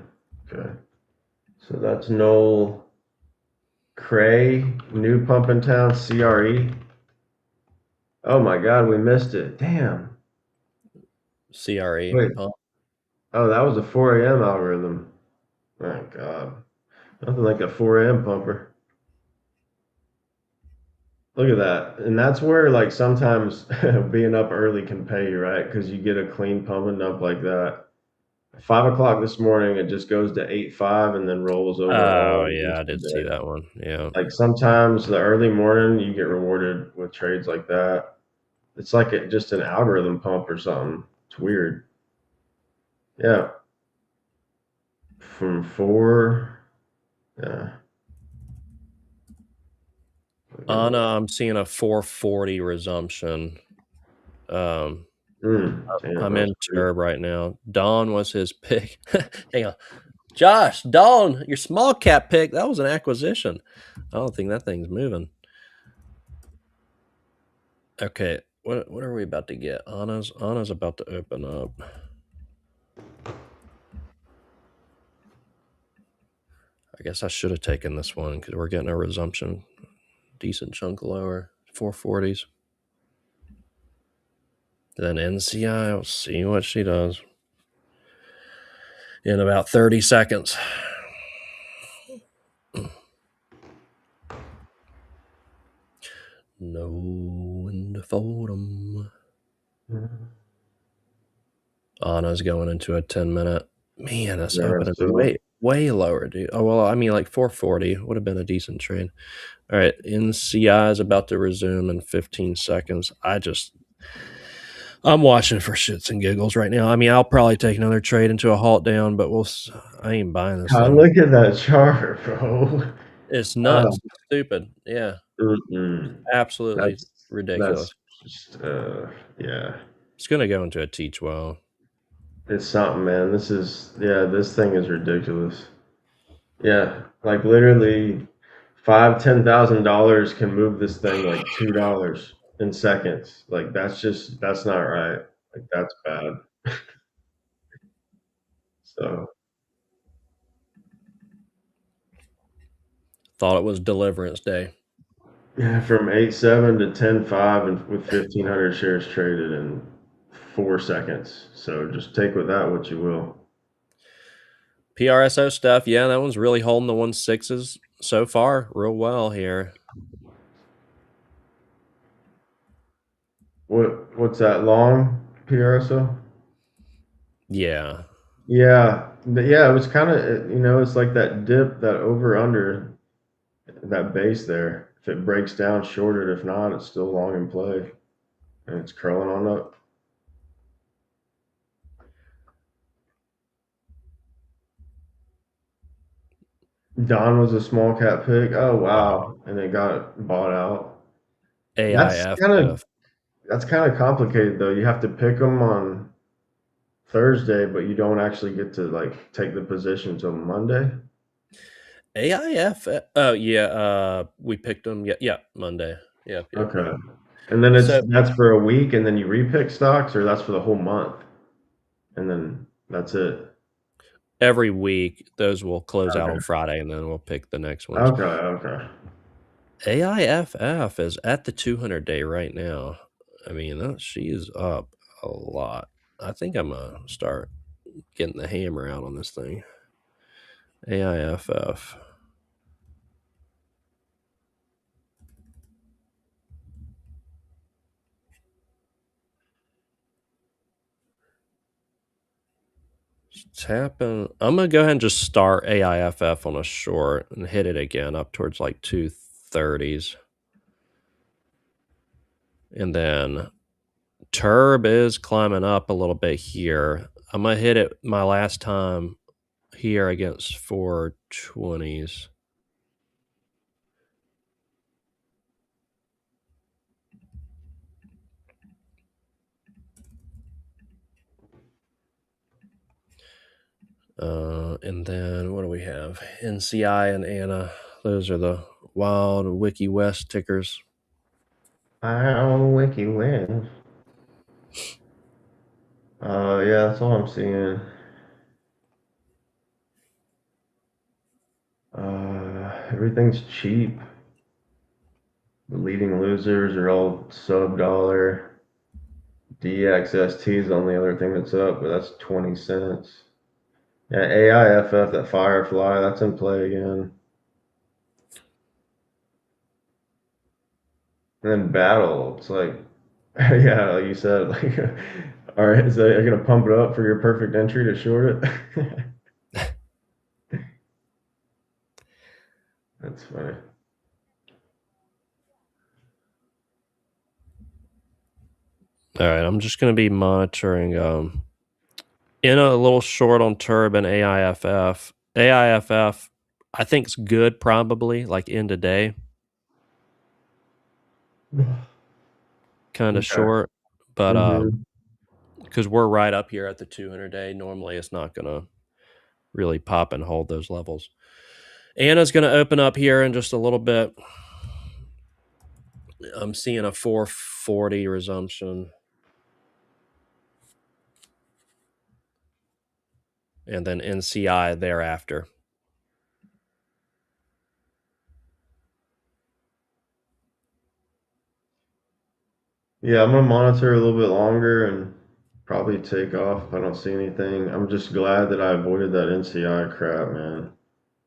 Okay. So that's Noel Cray, new pump in town, CRE. Oh my God, we missed it. Damn. CRE. Wait. Oh, that was a 4 a.m. algorithm. My God. Nothing like a 4 a.m. pumper. Look at that. And that's where, like, sometimes being up early can pay you, right? Because you get a clean pumping up like that. 5 o'clock this morning, it just goes to 8.5 and then rolls over Oh, all yeah, most I of did the see day. that one. Yeah. Like sometimes the early morning, you get rewarded with trades like that. It's like just an algorithm pump or something. It's weird. Yeah, from 4. Yeah. Anna, I'm seeing a 440 resumption. Um, Damn, I'm that was in quick. TURB right now. Dawn was his pick. Hang on. Josh, Dawn, your small cap pick, that was an acquisition. I don't think that thing's moving. Okay, what are we about to get? Anna's about to open up. I guess I should have taken this one because we're getting a resumption. Decent chunk lower. 440s. Then NCI, we'll see what she does in about 30 seconds. Know when to fold 'em. Anna's going into a 10-minute. Man, that's Yeah, opening still. way lower, dude. Oh, well, I mean, like 440 would have been a decent trade. All right, NCI is about to resume in 15 seconds. I'm watching for shits and giggles right now. I mean, I'll probably take another trade into a halt down, but I ain't buying this God, thing. look at that chart, bro. It's Uh, nuts. It's stupid. Yeah, absolutely that's ridiculous. just yeah. It's going to go into a teach well. It's something, man. This thing is ridiculous. Yeah, like literally $5,000-$10,000 can move this thing like $2 in seconds. Like that's not right. Like that's bad. So Thought it was Deliverance Day. yeah, from 8.7 to 10.5 and with 1,500 shares traded in 4 seconds. So just take with that what you will. PRSO stuff, yeah, that one's really holding the 1.6s so far real well here. What's that long PRSO? Yeah. Yeah, it was kind of it's like that dip, that over under that base there. If it breaks down, short it. If not, it's still long in play, and it's curling on up. Don was a small cap pick. Oh wow, and it got bought out. That's kind of AIFF. that's kind of complicated though. You have to pick them on Thursday, but you don't actually get to like take the position until Monday. AIF. Oh, yeah. We picked them. Yeah, Monday. Yep. Okay, and then So that's for a week, and then you repick stocks, or that's for the whole month, and then that's it. every week, those will close out Okay. on Friday, and then we'll pick the next ones. Okay. Okay. AIFF is at the 200-day right now. I mean, she is up a lot. I think I'm going to start getting the hammer out on this thing. AIFF. Tapping. I'm going to go ahead and just start AIFF on a short and hit it again up towards like 230s. And then TURB is climbing up a little bit here. I'm going to hit it my last time here against 420s. And then what do we have? NCI and Anna. Those are the wild Wiki West tickers. Wow, wiki win. Yeah, that's all I'm seeing. Everything's cheap. The leading losers are all sub-dollar. DXST is the only other thing that's up, but that's 20 cents. Yeah, AIFF, that Firefly, that's in play again. And then BATL, it's like, yeah, like you said, like All right, so you're gonna pump it up for your perfect entry to short it. That's funny. All right, I'm just going to be monitoring in a little short on TURB and AIFF. AIFF, I think it's good probably like end of day. Kind of Okay. short, but Mhm. because we're right up here at the 200 day, normally it's not going to really pop and hold those levels. Anna's going to open up here in just a little bit. I'm seeing a 440 resumption. And then NCI thereafter. Yeah, I'm gonna monitor a little bit longer and probably take off if I don't see anything. I'm just glad that I avoided that NCI crap, man.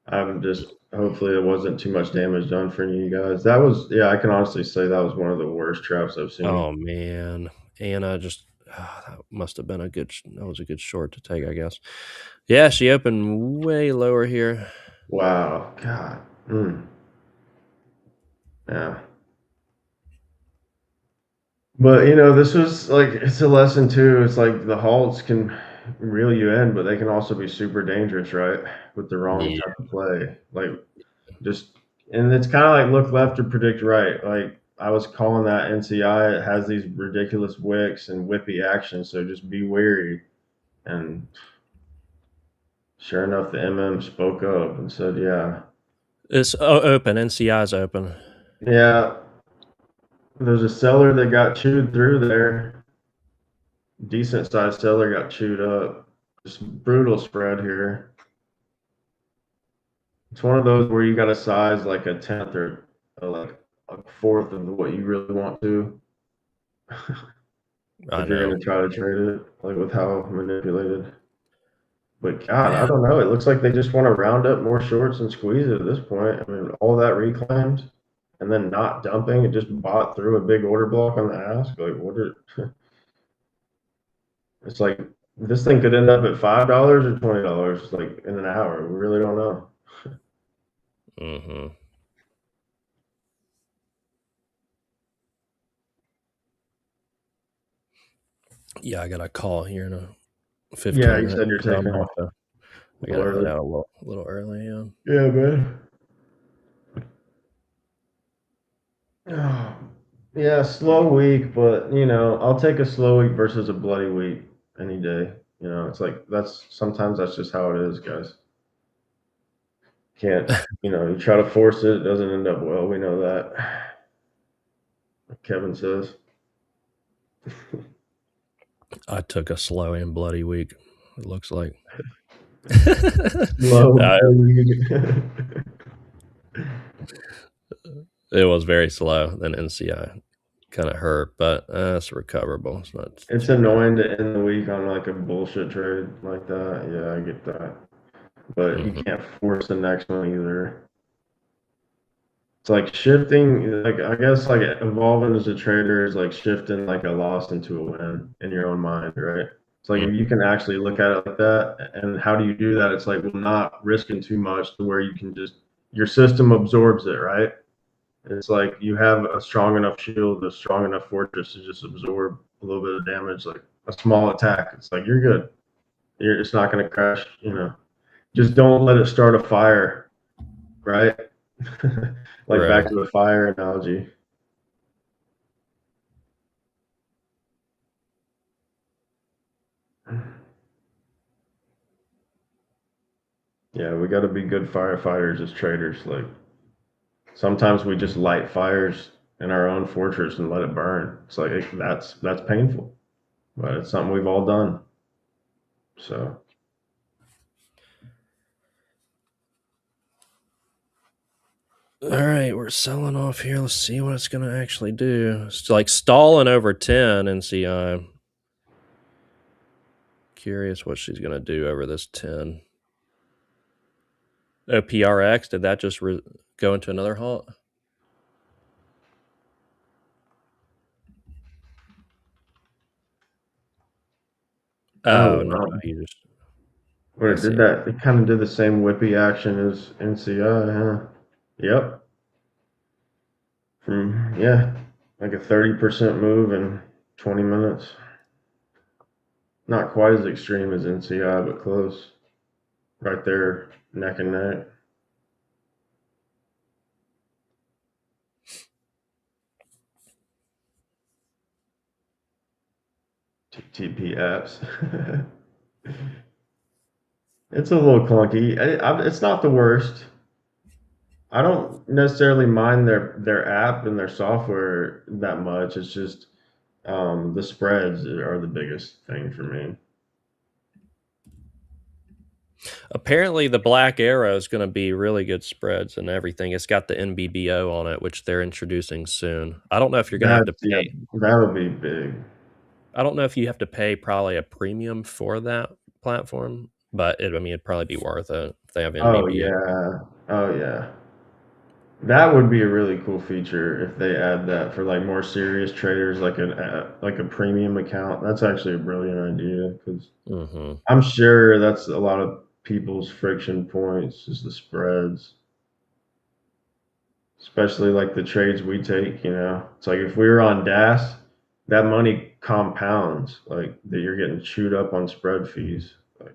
I'm just hopefully it wasn't too much damage done for you guys. That was, yeah, I can honestly say that was one of the worst traps I've seen. Oh man, Anna just that must have been that was a good short to take, I guess. Yeah, she opened way lower here. Wow, God. Yeah. But this was like it's a lesson too. It's like the halts can reel you in, but they can also be super dangerous, right? With the wrong Yeah. type of play. Like just and it's kind of like look left or predict right. Like I was calling that NCI. It has these ridiculous wicks and whippy actions, so just be wary. And sure enough, the MM spoke up and said, "Yeah, It's open. NCI's open. yeah." There's a seller that got chewed through there. Decent sized seller got chewed up. Just brutal spread here. It's one of those where you got to size like a tenth or like a fourth of what you really want to I if you're know. going to try to trade it, like with how manipulated. But God, I Yeah. don't know. It looks like they just want to round up more shorts and squeeze it at this point. I mean, all that reclaimed and then not dumping. It just bought through a big order block on the ask. Like, what are it's like this thing could end up at $5 or $20 like in an hour. We really don't know. Mm-hmm. Yeah, I got a call here in a 15 Yeah, you minutes. said you're So I'm taking gonna off have to, I a gotta little head early. out a little early. Yeah. Yeah, man. Oh, yeah, slow week, but I'll take a slow week versus a bloody week any day. It's like sometimes that's just how it is, guys. Can't, you try to force it, it doesn't end up well. We know that. Like Kevin says. I took a slow and bloody week. It looks like. Slow. Uh, it was very slow. Then NCI kind of hurt, but it's recoverable. It's not It's too bad. annoying to end the week on like a bullshit trade like that. Yeah, I get that. But you Mm-hmm. can't force the next one either. It's like shifting, like I guess like evolving as a trader is like shifting like a loss into a win in your own mind, right? It's like if you can actually look at it like that, and how do you do that? It's like well, not risking too much to where you can just your system absorbs it, right? It's like you have a strong enough shield, a strong enough fortress to just absorb a little bit of damage, like a small attack. It's like you're good. It's not going to crash. Just don't let it start a fire, right? Like back Right. to the fire analogy. Yeah, we got to be good firefighters as traders. Like sometimes we just light fires in our own fortress and let it burn. It's like that's painful, but it's something we've all done. So All right, we're selling off here. Let's see what it's going to actually do. It's like stalling over 10 NCI. Curious what she's going to do over this 10. Oh, PRX, did that just go into another halt? Oh, Oh, no, wow. you just But I it did see. that. It kind of did the same whippy action as NCI, huh? Yep. From yeah, like a 30% move in 20 minutes. Not quite as extreme as NCI, but close. Right there, neck and neck. TP apps. It's a little clunky. It's not the worst. I don't necessarily mind their app and their software that much. It's just the spreads are the biggest thing for me. Apparently, the Black Arrow is going to be really good spreads and everything. It's got the NBBO on it, which they're introducing soon. I don't know if you're going to have to That's yeah, pay. that'll be big. I don't know if you have to pay probably a premium for that platform, but I mean, it'd probably be worth it if they have Oh NBBO. yeah. Oh yeah. That would be a really cool feature if they add that for like more serious traders, like a premium account. That's actually a brilliant idea because Mm-hmm. I'm sure that's a lot of people's friction points is the spreads, especially like the trades we take. It's like if we were on DAS, that money compounds like that. You're getting chewed up on spread fees. Like,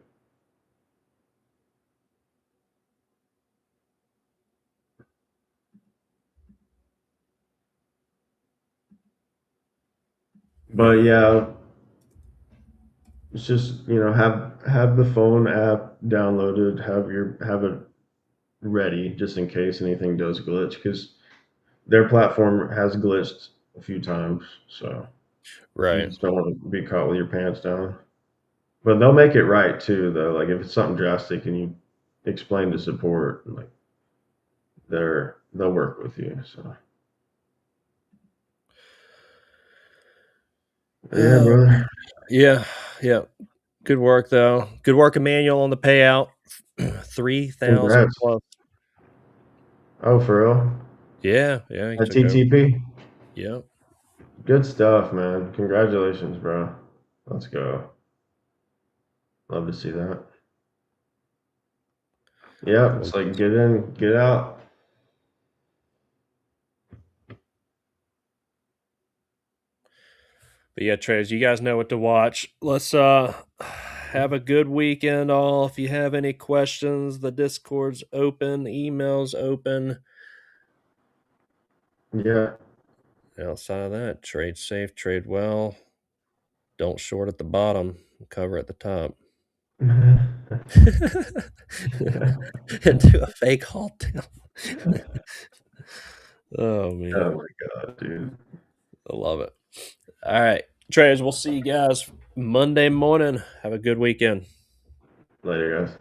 Yep. but yeah, it's just have the phone app downloaded, have it ready just in case anything does glitch because their platform has glitched a few times. So you Right. just don't want to be caught with your pants down. But they'll make it right too, though. Like if it's something drastic and you explain to support, like they'll work with you. So yeah, Oh, brother. yeah. Yeah. Good work, though. Good work, Emmanuel, on the payout. 3,000 Congrats. plus. Oh, for real? Yeah. Yeah. He At took over. TTP. Yep. Good stuff, man. Congratulations, bro. Let's go. Love to see that. Yeah, Cool. it's like get in, get out. But yeah, traders, you guys know what to watch. Let's have a good weekend all. If you have any questions, the Discord's open, emails open. Yeah. Outside of that, trade safe, trade well. Don't short at the bottom, cover at the top. And do a fake halt down. Oh man. Oh my god, dude. I love it. All right. Traders, we'll see you guys Monday morning. Have a good weekend. Later, guys.